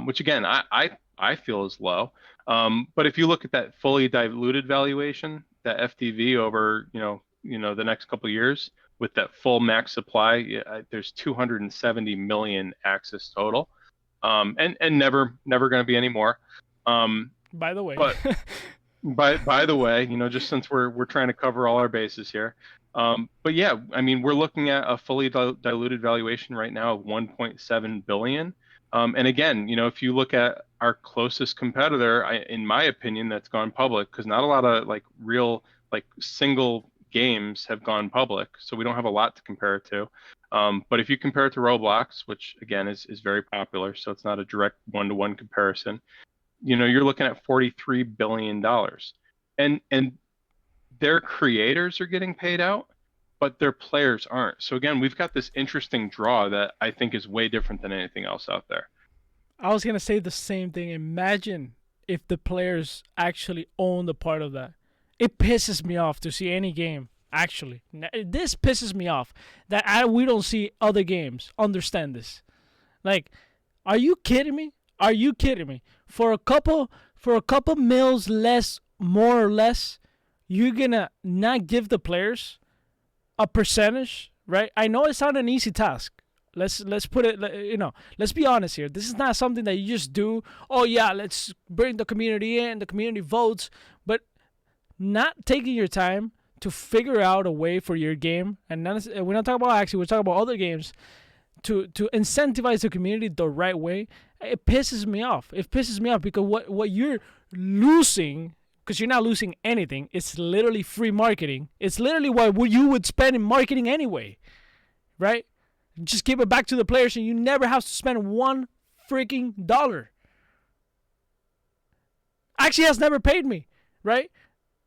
which again I feel is low. But if you look at that fully diluted valuation, that FDV over the next couple of years with that full max supply, there's 270 million access total, and never going to be any more. By the way. But by the way, just since we're trying to cover all our bases here, but yeah, I mean, we're looking at a fully diluted valuation right now of 1.7 billion. And again, if you look at our closest competitor, in my opinion, that's gone public, because not a lot of like real like single games have gone public, so we don't have a lot to compare it to. But if you compare it to Roblox, which again is very popular, so it's not a direct one-to-one comparison, you're looking at $43 billion, and their creators are getting paid out, but their players aren't. So again, we've got this interesting draw that I think is way different than anything else out there. I was gonna say the same thing. Imagine if the players actually own the part of that. It pisses me off to see any game Actually, this pisses me off that we don't see other games understand this. Like, are you kidding me? Are you kidding me? For a couple mils less, more or less, you're gonna not give the players a percentage, right? I know it's not an easy task. Let's put it, let's be honest here. This is not something that you just do. Oh yeah, let's bring the community in. The community votes, but not taking your time to figure out a way for your game, and we're not talking about Axie, we're talking about other games, to incentivize the community the right way. It pisses me off. It pisses me off because what you're losing, because you're not losing anything, it's literally free marketing. It's literally what you would spend in marketing anyway, right? Just give it back to the players and you never have to spend one freaking dollar. Axie has never paid me, right?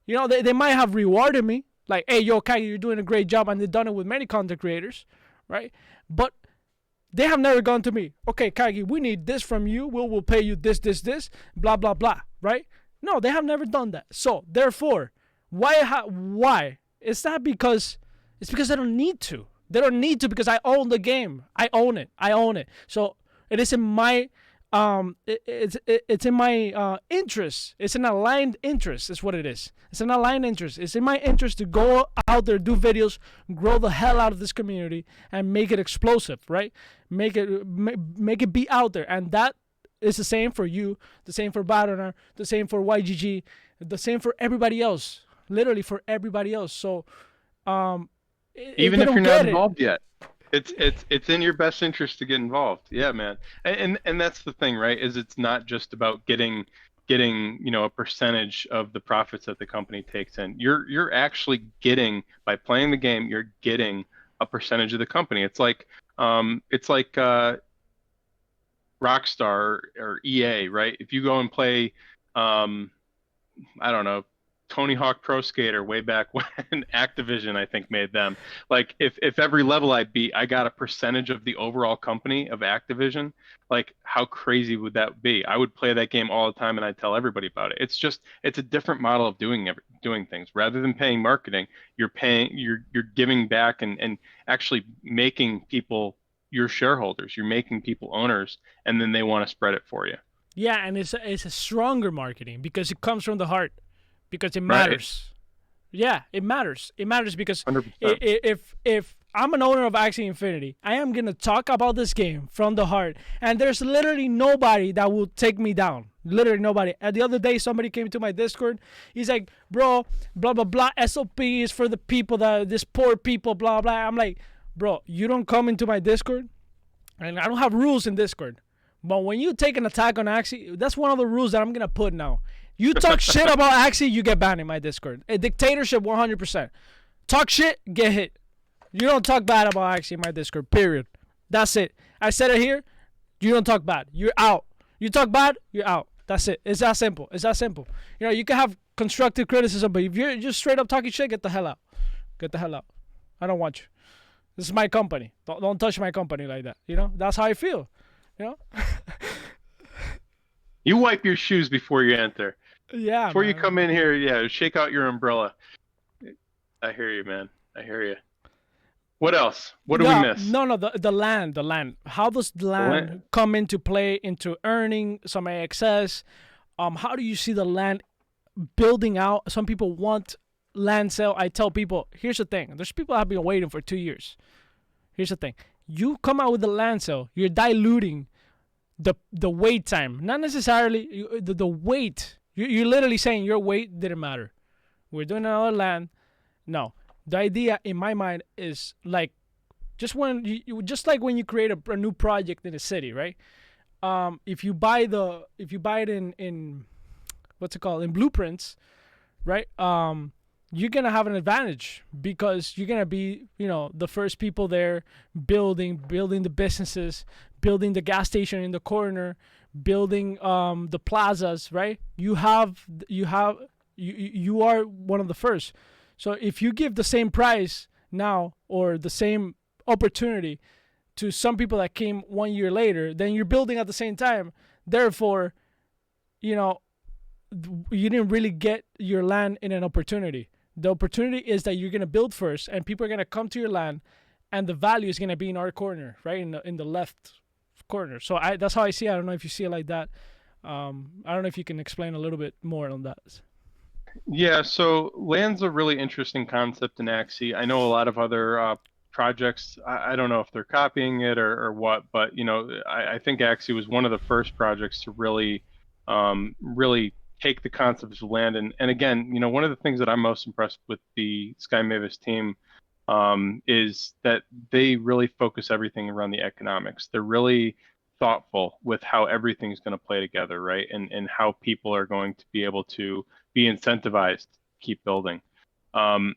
You know, they might have rewarded me, like, hey, yo, Kagi, you're doing a great job, and they've done it with many content creators, right? But they have never gone to me, okay, Kagi, we need this from you, we'll pay you this, blah, blah, blah, right? No, they have never done that. So, therefore, why? It's not because, it's because they don't need to. They don't need to because I own the game. I own it. So, it is in my... it's in my interest. It's an aligned interest. Is what it is. It's an aligned interest. It's in my interest to go out there, do videos, grow the hell out of this community, and make it explosive. Right? Make it be out there, and that is the same for you, the same for Baronar, the same for YGG, the same for everybody else. Literally for everybody else. So, even if you're not involved yet. It's in your best interest to get involved. Yeah, man. And that's the thing, right? Is it's not just about getting a percentage of the profits that the company takes in. You're actually getting, by playing the game, you're getting a percentage of the company. It's like Rockstar or EA, right? If you go and play I don't know, Tony Hawk Pro Skater way back when Activision, I think, made them. Like, if every level I beat, I got a percentage of the overall company of Activision, like, how crazy would that be? I would play that game all the time and I'd tell everybody about it. It's a different model of doing things. Rather than paying marketing, you're giving back and actually making people your shareholders. You're making people owners, and then they want to spread it for you. Yeah, and it's a stronger marketing because it comes from the heart. Because it matters. Right. Yeah, it matters. It matters because 100%. If I'm an owner of Axie Infinity, I am going to talk about this game from the heart. And there's literally nobody that will take me down. Literally nobody. And the other day, somebody came to my Discord. He's like, bro, blah, blah, blah. SOP is for the people, this poor people, blah, blah. I'm like, bro, you don't come into my Discord. And I don't have rules in Discord. But when you take an attack on Axie, that's one of the rules that I'm going to put now. You talk shit about Axie, you get banned in my Discord. A dictatorship, 100%. Talk shit, get hit. You don't talk bad about Axie in my Discord, period. That's it. I said it here. You don't talk bad. You're out. You talk bad, you're out. That's it. It's that simple. You know, you can have constructive criticism, but if you're just straight up talking shit, get the hell out. Get the hell out. I don't want you. This is my company. Don't touch my company like that. You know, that's how I feel. You know? You wipe your shoes before you enter. Yeah. Before you come in here, yeah, shake out your umbrella. I hear you, man. I hear you. What else? What do we miss? No, the land. How does the land come into play into earning some AXS? How do you see the land building out? Some people want land sale. I tell people, here's the thing. There's people that have been waiting for 2 years. Here's the thing. You come out with the land sale, you're diluting the wait time. Not necessarily the wait. You're literally saying your wait didn't matter. We're doing another land. No. The idea in my mind is like just like when you create a new project in a city, right? If you buy it in what's it called, in blueprints, right? You're gonna have an advantage because you're gonna be, the first people there, building the businesses, building the gas station in the corner, building the plazas, right? You are one of the first. So if you give the same price now or the same opportunity to some people that came 1 year later, then you're building at the same time. Therefore, you didn't really get your land in an opportunity. The opportunity is that you're gonna build first, and people are gonna come to your land, and the value is gonna be in our corner, right in the left corner. So that's how I see it. I don't know if you see it like that. I don't know if you can explain a little bit more on that. Yeah, so land's a really interesting concept in Axie. I know a lot of other projects. I don't know if they're copying it or what, but I think Axie was one of the first projects to really take the concepts of land. And again, one of the things that I'm most impressed with the Sky Mavis team is that they really focus everything around the economics. They're really thoughtful with how everything's going to play together, right? And how people are going to be able to be incentivized to keep building. So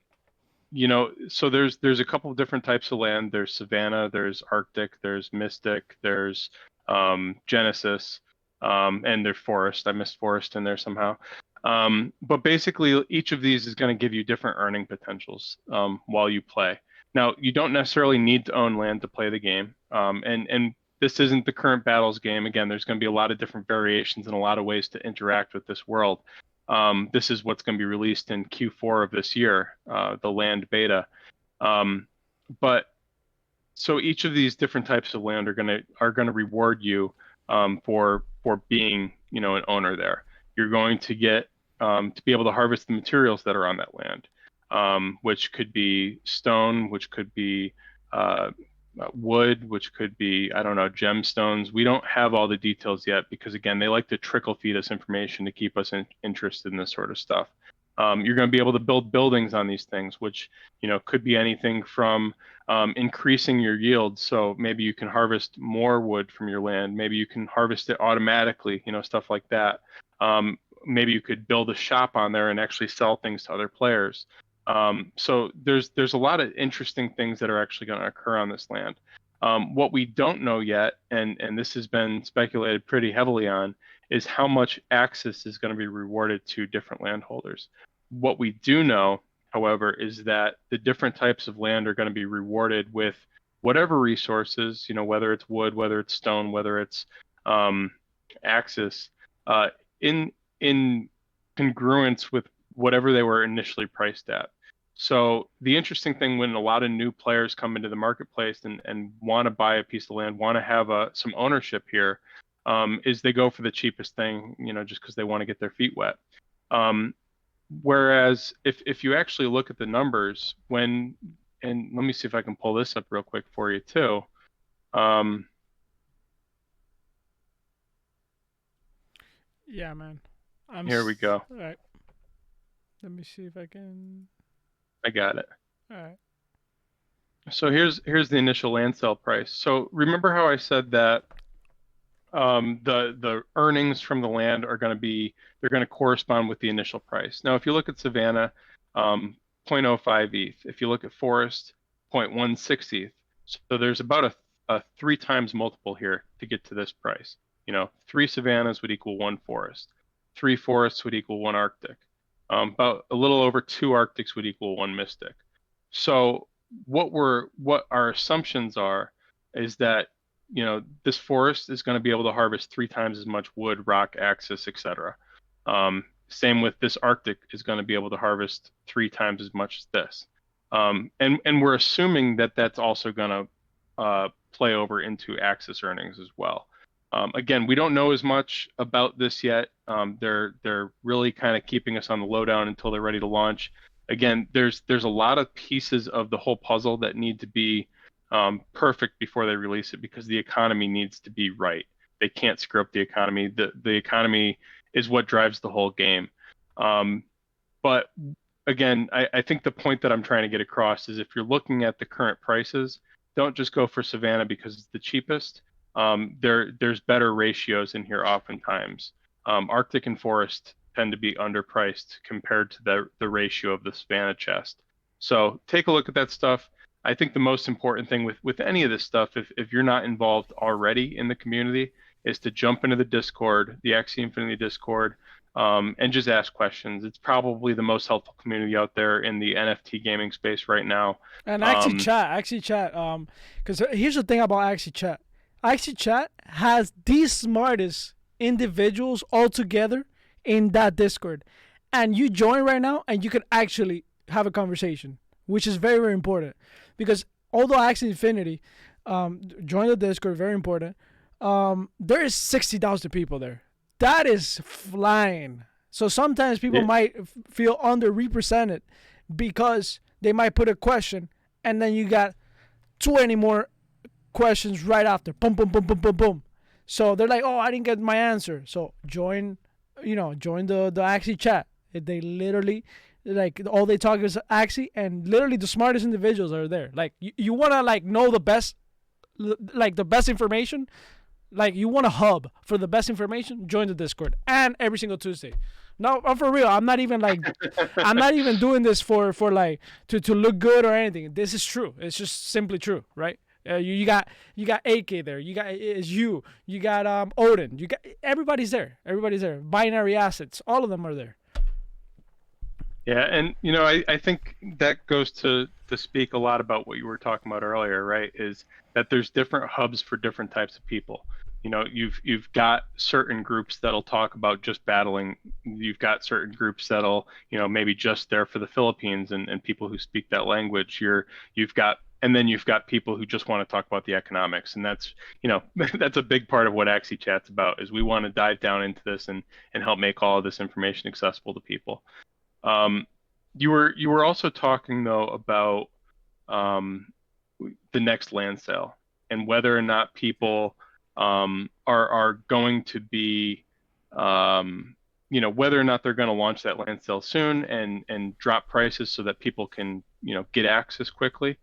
there's a couple of different types of land. There's savanna, there's Arctic, there's Mystic, there's Genesis, and there's forest. I missed forest in there somehow. But basically, each of these is going to give you different earning potentials while you play. Now, you don't necessarily need to own land to play the game, and this isn't the current battles game. Again, there's going to be a lot of different variations and a lot of ways to interact with this world. This is what's going to be released in Q4 of this year, the land beta. But so each of these different types of land are going to reward you for being an owner there. You're going to get to be able to harvest the materials that are on that land, which could be stone, which could be wood, which could be, I don't know, gemstones. We don't have all the details yet because, again, they like to trickle feed us information to keep us interested in this sort of stuff. You're going to be able to build buildings on these things, which could be anything from increasing your yield. So maybe you can harvest more wood from your land. Maybe you can harvest it automatically, stuff like that. Maybe you could build a shop on there and actually sell things to other players. So there's a lot of interesting things that are actually going to occur on this land. What we don't know yet, and this has been speculated pretty heavily on, is how much access is going to be rewarded to different landholders. What we do know, however, is that the different types of land are going to be rewarded with whatever resources, whether it's wood, whether it's stone, whether it's access, in congruence with whatever they were initially priced at. So the interesting thing when a lot of new players come into the marketplace and want to buy a piece of land, want to have some ownership here, is they go for the cheapest thing, just because they want to get their feet wet. Whereas if you actually look at the numbers, and let me see if I can pull this up real quick for you too. Yeah, man. Here we go. All right. Let me see if I can. I got it. All right. So here's the initial land sale price. So remember how I said that the earnings from the land are going to correspond with the initial price. Now, if you look at Savannah, 0.05 ETH. If you look at Forest, 0.16 ETH. So there's about a 3 times multiple here to get to this price. 3 Savannas would equal 1 Forest. 3 Forests would equal 1 Arctic. About a little over 2 Arctics would equal 1 Mystic. So what our assumptions are is that this forest is going to be able to harvest 3 times as much wood, rock, axis, etc. Same with this Arctic is going to be able to harvest 3 times as much as this. And we're assuming that that's also going to play over into axis earnings as well. Again, we don't know as much about this yet. They're really kind of keeping us on the lowdown until they're ready to launch. Again, there's a lot of pieces of the whole puzzle that need to be perfect before they release it because the economy needs to be right. They can't screw up the economy. The economy is what drives the whole game. But again, I think the point that I'm trying to get across is if you're looking at the current prices, don't just go for Savannah because it's the cheapest. There's better ratios in here oftentimes. Arctic and Forest tend to be underpriced compared to the ratio of the Savannah chest. So take a look at that stuff. I think the most important thing with any of this stuff, if you're not involved already in the community, is to jump into the Discord, the Axie Infinity Discord, and just ask questions. It's probably the most helpful community out there in the NFT gaming space right now. And Axie Chat, because here's the thing about Axie Chat. Axie Chat has the smartest individuals all together in that Discord. And you join right now and you can actually have a conversation, which is very, very important. Because although Axie Infinity, join the Discord, very important. There is 60,000 people there. That is flying. So sometimes people might feel underrepresented because they might put a question and then you got 20 more questions right after. Boom, boom, boom, boom, boom, boom. So they're like, oh, I didn't get my answer. So join the Axie chat. They literally, like, all they talk is Axie, and literally the smartest individuals are there. Like, you want to, like, know the best information. Like, you want a hub for the best information, join the Discord. And every single Tuesday. No, I'm for real. I'm not even doing this for like to look good or anything. This is true. It's just simply true, right? You got AK there. You got you got Odin. You got everybody's there. Everybody's there. Binary assets. All of them are there. Yeah, and I think that goes to speak a lot about what you were talking about earlier, right? Is that there's different hubs for different types of people. You've got certain groups that'll talk about just battling. You've got certain groups that'll, maybe just there for the Philippines and people who speak that language. And then you've got people who just want to talk about the economics, and that's that's a big part of what Axie Chat's about. Is we want to dive down into this and help make all of this information accessible to people. You were also talking though about the next land sale and whether or not people are going to be whether or not they're going to launch that land sale soon and drop prices so that people can get access quickly.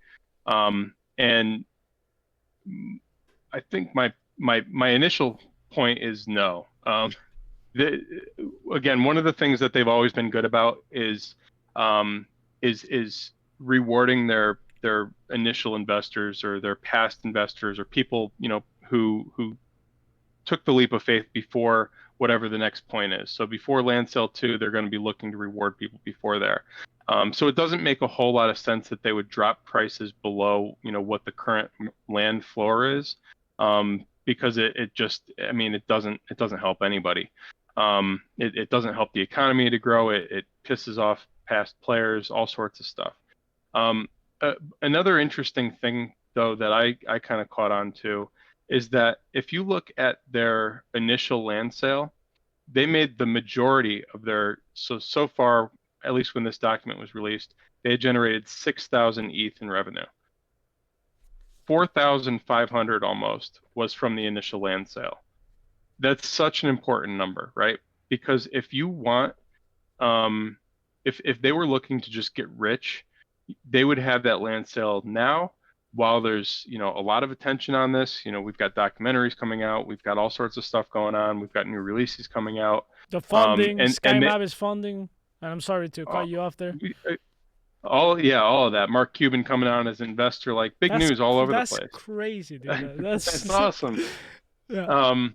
And I think my initial point is no. Again, one of the things that they've always been good about is rewarding their initial investors or their past investors or people who took the leap of faith before whatever the next point is. So before land sale 2, they're going to be looking to reward people before there. So it doesn't make a whole lot of sense that they would drop prices below what the current land floor is, because it doesn't help anybody. It doesn't help the economy to grow. It pisses off past players, all sorts of stuff. Another interesting thing, though, that I kind of caught on to is that if you look at their initial land sale, they made the majority of their, so far, at least when this document was released, they had generated 6,000 ETH in revenue. 4,500 almost was from the initial land sale. That's such an important number, right? Because if you want, if they were looking to just get rich, they would have that land sale now while there's, a lot of attention on this. We've got documentaries coming out. We've got all sorts of stuff going on. We've got new releases coming out. The funding, SkyMap is funding. And I'm sorry to cut you off there. All of that. Mark Cuban coming out as an investor, like news all over the place. That's crazy, dude. That's awesome. Yeah.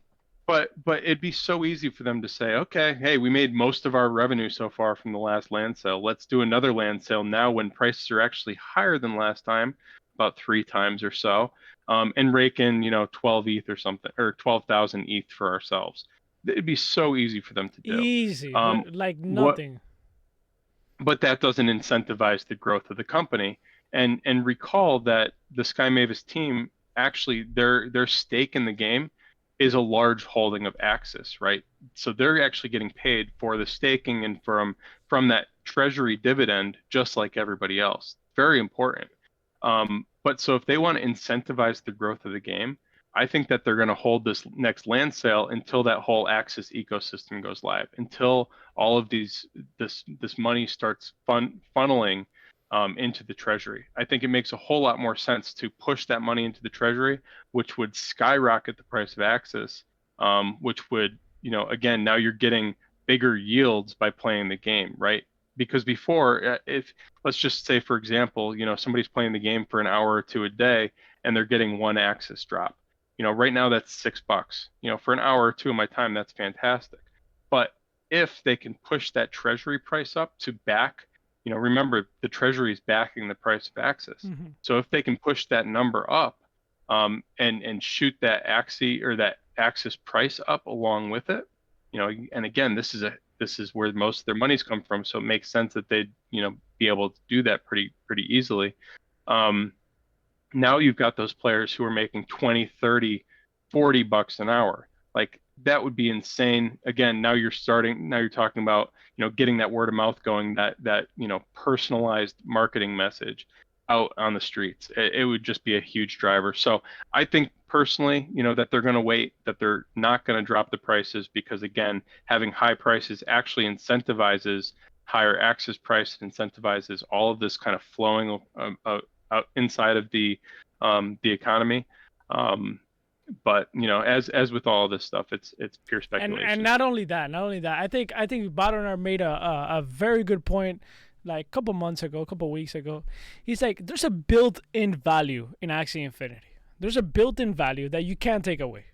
But it'd be so easy for them to say, okay, hey, we made most of our revenue so far from the last land sale. Let's do another land sale now when prices are actually higher than last time, about 3 times or so, and rake in 12 ETH or something, or 12,000 ETH for ourselves. It'd be so easy for them to do. Easy, like nothing. But that doesn't incentivize the growth of the company. And recall that the Sky Mavis team, actually their stake in the game is a large holding of Axis, right? So they're actually getting paid for the staking and from that Treasury dividend, just like everybody else. Very important. But so if they want to incentivize the growth of the game, I think that they're going to hold this next land sale until that whole Axis ecosystem goes live, until all of this money starts funneling into the Treasury. I think it makes a whole lot more sense to push that money into the Treasury, which would skyrocket the price of Axis, which would, again, now you're getting bigger yields by playing the game, right? Because before, if let's just say, for example, somebody's playing the game for an hour or two a day and they're getting 1 Axis drop. Right now that's $6. For an hour or two of my time, that's fantastic. But if they can push that Treasury price up to back, remember the Treasury is backing the price of Axis. Mm-hmm. So if they can push that number up, and shoot that Axie or that Axis price up along with it, and again, this is this is where most of their money's come from. So it makes sense that they'd, be able to do that pretty easily. Now you've got those players who are making 20, 30, $40 an hour. Like that would be insane. Again, now you're talking about, getting that word of mouth going, that personalized marketing message out on the streets. It would just be a huge driver. So I think personally, that they're going to wait, that they're not going to drop the prices, because again, having high prices actually incentivizes higher access price, incentivizes all of this kind of flowing out inside of the economy. But as with all of this stuff, it's pure speculation. And not only that, I think Badner made a very good point, like a couple weeks ago. He's like, there's a built-in value in Axie Infinity. There's a built-in value that you can't take away.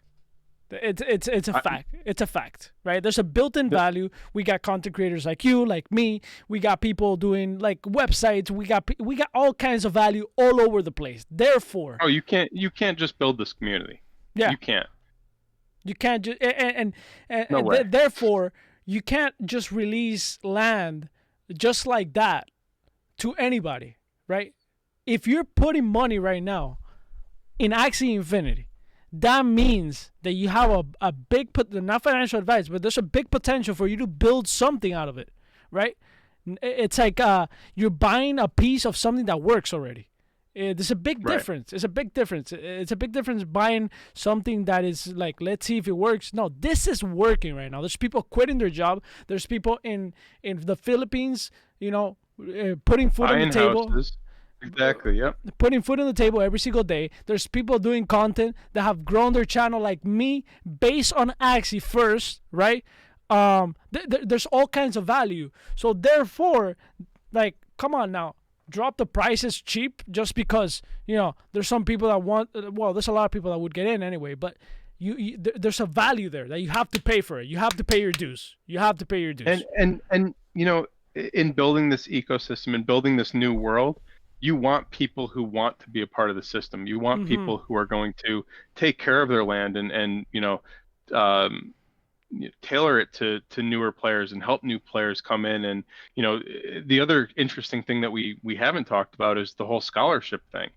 It's a fact. It's a fact, right? There's a built-in value. We got content creators like you, like me. We got people doing like websites. We got all kinds of value all over the place. Therefore, you can't just build this community. Yeah, you can't. You can't just No way. Therefore, you can't just release land just like that to anybody, right? If you're putting money right now in Axie Infinity, that means that you have a big, not financial advice, but there's a big potential for you to build something out of it, right? It's like you're buying a piece of something that works already. There's a big difference. It's a big difference. It's a big difference buying something that is like, let's see if it works. No, this is working right now. There's people quitting their job. There's people in the Philippines, putting food on the table. Houses. Exactly, yep. Putting food on the table every single day. There's people doing content that have grown their channel like me based on Axie first, right? There's all kinds of value. So therefore, like, come on now. Drop the prices cheap just because, there's some people that want, there's a lot of people that would get in anyway, but there's a value there that you have to pay for it. You have to pay your dues. And in building this ecosystem and building this new world, you want people who want to be a part of the system. You want people who are going to take care of their land and tailor it to newer players and help new players come in. And the other interesting thing that we haven't talked about is the whole scholarship thing.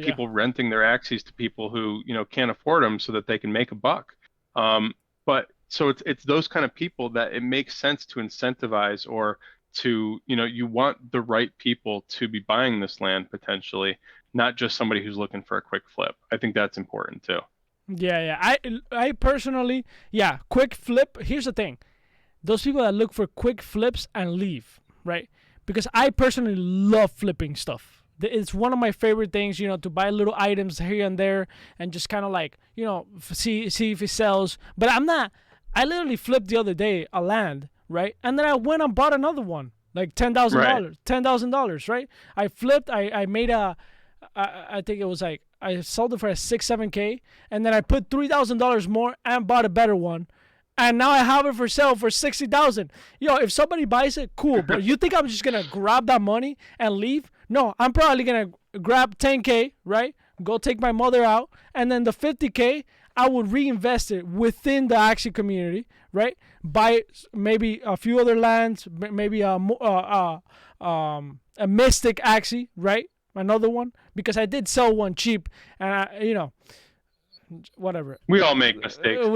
People renting their Axies to people who can't afford them so that they can make a buck. But so it's those kind of people that it makes sense to incentivize, or to you want the right people to be buying this land potentially, not just somebody who's looking for a quick flip. I think that's important too. Yeah. I personally, quick flip. Here's the thing. Those people that look for quick flips and leave, right? Because I personally love flipping stuff. It's one of my favorite things, to buy little items here and there and just kind of like, see if it sells. But I literally flipped the other day a land, right? And then I went and bought another one, like $10,000, right? I flipped, I made I think it was like, I sold it for a 6-7K, and then I put $3,000 more and bought a better one, and now I have it for sale for $60,000. If somebody buys it, cool. But you think I'm just gonna grab that money and leave? No, I'm probably gonna grab 10K, right? Go take my mother out, and then the 50K I would reinvest it within the Axie community, right? Buy maybe a few other lands, maybe a Mystic Axie, right? Another one, because I did sell one cheap, and whatever. We all make mistakes.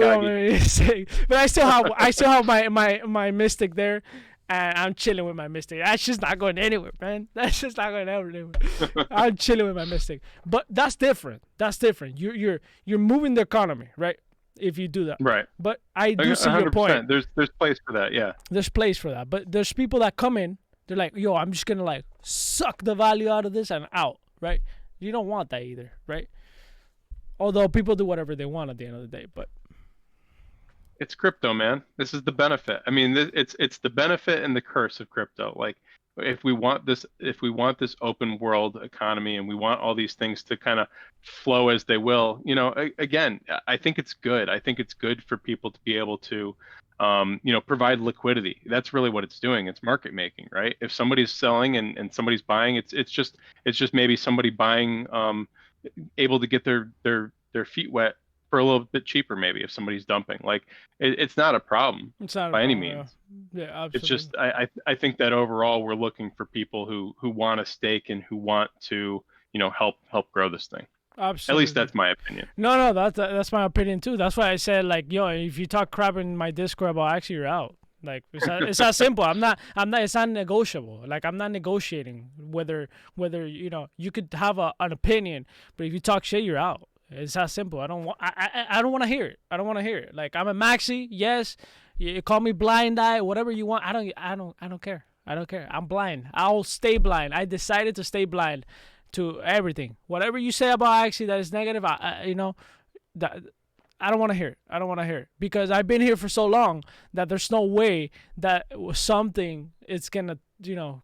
But I still have my Mystic there, and I'm chilling with my Mystic. That's just not going anywhere, man. That's just not going anywhere. I'm chilling with my Mystic. But that's different. You're moving the economy, right? If you do that, right? But I do see your point. There's place for that, yeah. There's place for that, but there's people that come in. They're like, yo, I'm just gonna like suck the value out of this and out, right? You don't want that either, right? Although people do whatever they want at the end of the day, but it's crypto, man. This is the benefit. I mean, it's the benefit and the curse of crypto. Like, if we want this open world economy, and we want all these things to kind of flow as they will, again, I think it's good. I think it's good for people to be able to provide liquidity. That's really what it's doing. It's market making, right? If somebody's selling and somebody's buying, it's just maybe somebody buying, able to get their feet wet for a little bit cheaper, maybe if somebody's dumping. Like it's not a problem It's not a by any problem. means. Yeah, It's absolutely. just I think that overall we're looking for people who want a stake and who want to help grow this thing. At least Absolutely. that's my opinion. No, that's my opinion too. That's why I said like, yo, if you talk crap in my Discord about Axie, you're out. Like it's that simple. I'm not. It's not negotiable. Like I'm not negotiating whether you could have an opinion, but if you talk shit, you're out. It's that simple. I don't want. I don't want to hear it. I don't want to hear it. Like I'm a maxi. Yes, you call me blind eye, whatever you want. I don't care. I don't care. I'm blind. I'll stay blind. I decided to stay blind to everything. Whatever you say about Axie that is negative, that I don't want to hear it. I don't want to hear it because I've been here for so long that there's no way that something it's gonna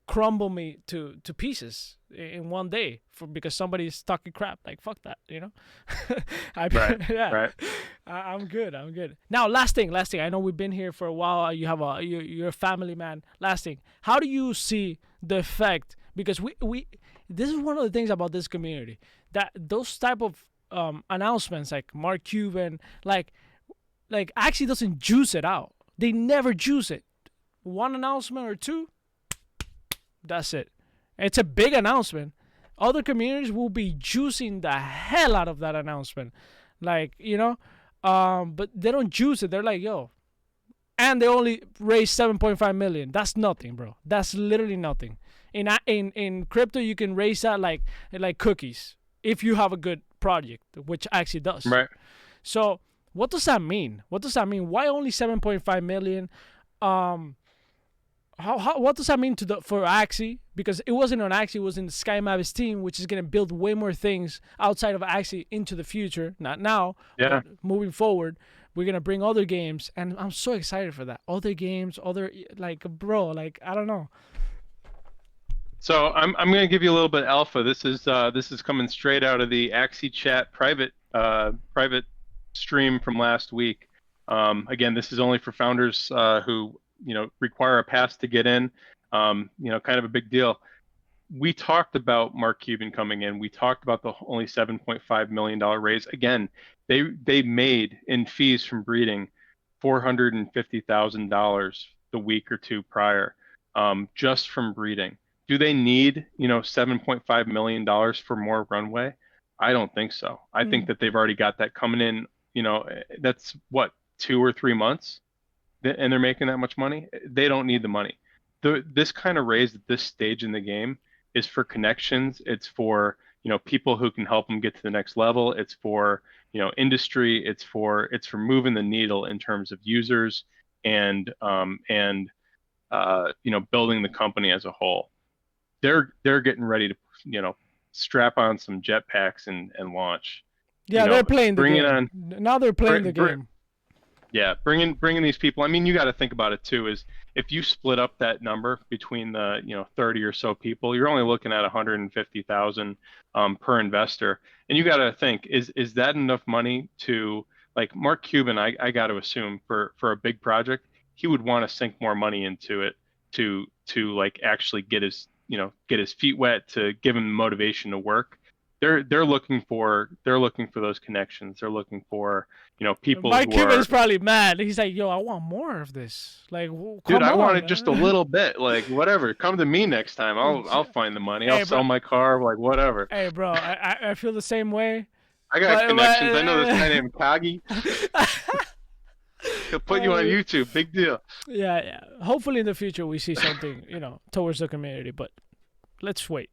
crumble me to pieces in one day because somebody's talking crap. Like fuck that, Right. Yeah. Right. I'm good. I'm good. Now, last thing. I know we've been here for a while. You're a family man. Last thing. How do you see the effect? Because we this is one of the things about this community that those type of announcements like Mark Cuban like actually doesn't juice it out. They never juice it. One announcement or two, that's it. It's a big announcement. Other communities will be juicing the hell out of that announcement, but they don't juice it. They're like, yo, and they only raised 7.5 million. That's nothing, bro. That's literally nothing. In crypto, you can raise that like cookies if you have a good project, which actually does. Right. So what does that mean? Why only 7.5 million? What does that mean for Axie? Because it wasn't on Axie, it was in the Sky Mavis team, which is gonna build way more things outside of Axie into the future. Not now, Yeah. but moving forward, we're gonna bring other games, and I'm so excited for that. Other games, I don't know. So I'm going to give you a little bit of alpha. This is coming straight out of the Axie chat private stream from last week. Again, this is only for founders who require a pass to get in. Kind of a big deal. We talked about Mark Cuban coming in. We talked about the only $7.5 million raise. Again, they made in fees from breeding $450,000 the week or two prior, just from breeding. Do they need, $7.5 million for more runway? I don't think so. I think that they've already got that coming in, that's what, 2 or 3 months, and they're making that much money. They don't need the money. This kind of raise at this stage in the game is for connections. It's for, people who can help them get to the next level. It's for, industry. It's for moving the needle in terms of users and building the company as a whole. They're getting ready to strap on some jetpacks and launch. Yeah, they're playing the game. On, now they're playing the game. Yeah, bringing these people. I mean, you got to think about it too. Is if you split up that number between the 30 or so people, you're only looking at 150,000 per investor, and you got to think is that enough money to like Mark Cuban? I got to assume for a big project, he would want to sink more money into it to like actually get his feet wet, to give him motivation to work. They're looking for those connections. They're looking for people. Mike Cuban's probably mad. He's like, yo, I want more of this. Like, dude, I wanted just a little bit. Like, whatever. Come to me next time. I'll find the money. I'll sell my car. Like, whatever. Hey, bro, I feel the same way. I got connections. I know this guy named Kagi. He'll put you on YouTube. Big deal. Yeah. Hopefully in the future we see something, towards the community. But let's wait.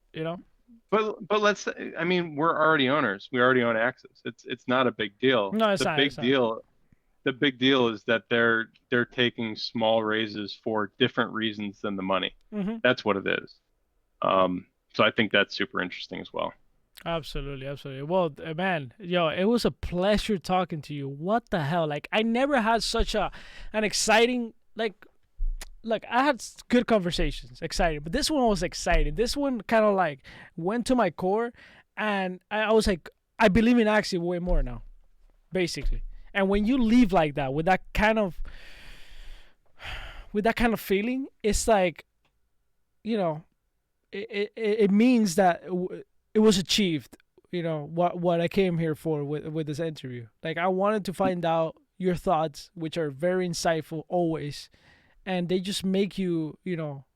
But let's. I mean, we're already owners. We already own Axis. It's not a big deal. No, it's not. The big deal is that they're taking small raises for different reasons than the money. Mm-hmm. That's what it is. So I think that's super interesting as well. Absolutely. Well, man, it was a pleasure talking to you. What the hell? Like, I never had such an exciting, look, I had good conversations, exciting, but this one was exciting. This one kind of like went to my core, and I was like, I believe in Axie way more now, basically. And when you leave like that with that kind of feeling, it's like, it means that it was achieved. what I came here for with this interview. Like, I wanted to find out your thoughts, which are very insightful always, and they just make you,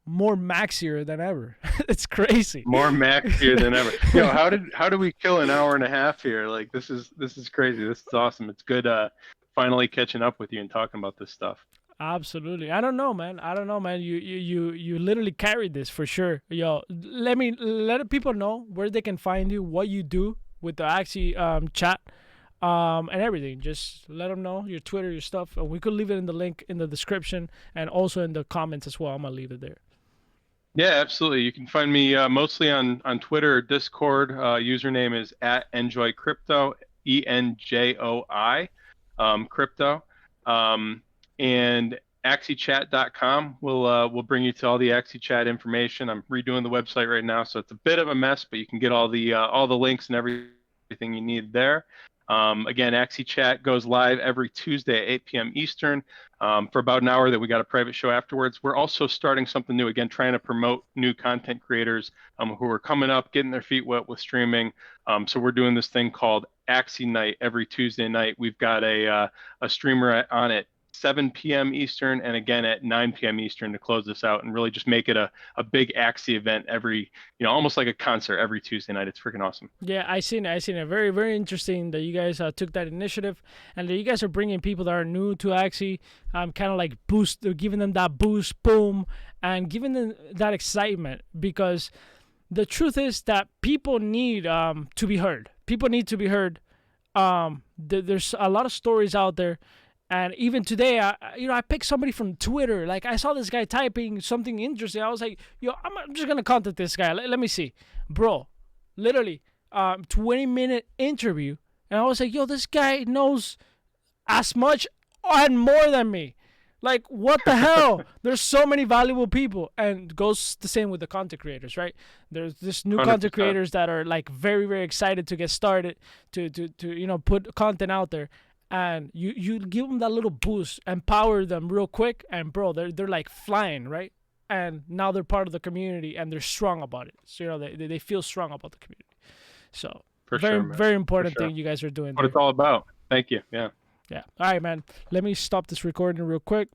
more maxier than ever. It's crazy. More maxier than ever. How did we kill an hour and a half here? Like, this is crazy. This is awesome. It's good finally catching up with you and talking about this stuff. Absolutely. I don't know, man. You literally carried this for sure. Yo, let people know where they can find you, what you do with the Axie chat, and everything. Just let them know your Twitter, your stuff, and we could leave it in the link in the description and also in the comments as well. I'm gonna leave it there. Yeah, absolutely. You can find me mostly on Twitter or Discord. Username is @ENJOI Crypto, ENJOI crypto. And AxieChat.com will bring you to all the Axie Chat information. I'm redoing the website right now, so it's a bit of a mess, but you can get all the links and everything you need there. Again, Axie Chat goes live every Tuesday at 8 p.m. Eastern for about an hour. That we got a private show afterwards. We're also starting something new, again, trying to promote new content creators who are coming up, getting their feet wet with streaming. So we're doing this thing called Axie Night every Tuesday night. We've got a streamer on at 7 p.m. Eastern and again at 9 p.m. Eastern to close this out and really just make it a big Axie event every, almost like a concert every Tuesday night. It's freaking awesome. Yeah, I seen it. Very, very interesting that you guys took that initiative and that you guys are bringing people that are new to Axie, kind of like giving them that boost, boom, and giving them that excitement, because the truth is that people need to be heard. People need to be heard. There's a lot of stories out there. And even today, I picked somebody from Twitter. Like, I saw this guy typing something interesting. I was like, I'm just going to contact this guy. Let me see. Bro, literally, 20-minute interview. And I was like, this guy knows as much and more than me. Like, what the hell? There's so many valuable people. And goes the same with the content creators, right? There's this new 100%. Content creators that are, like, very, very excited to get started, to put content out there. And you give them that little boost, empower them real quick, and bro, they're like flying, right? And now they're part of the community, and they're strong about it. So they feel strong about the community. So very important thing you guys are doing. What it's all about. Thank you. Yeah. All right, man. Let me stop this recording real quick.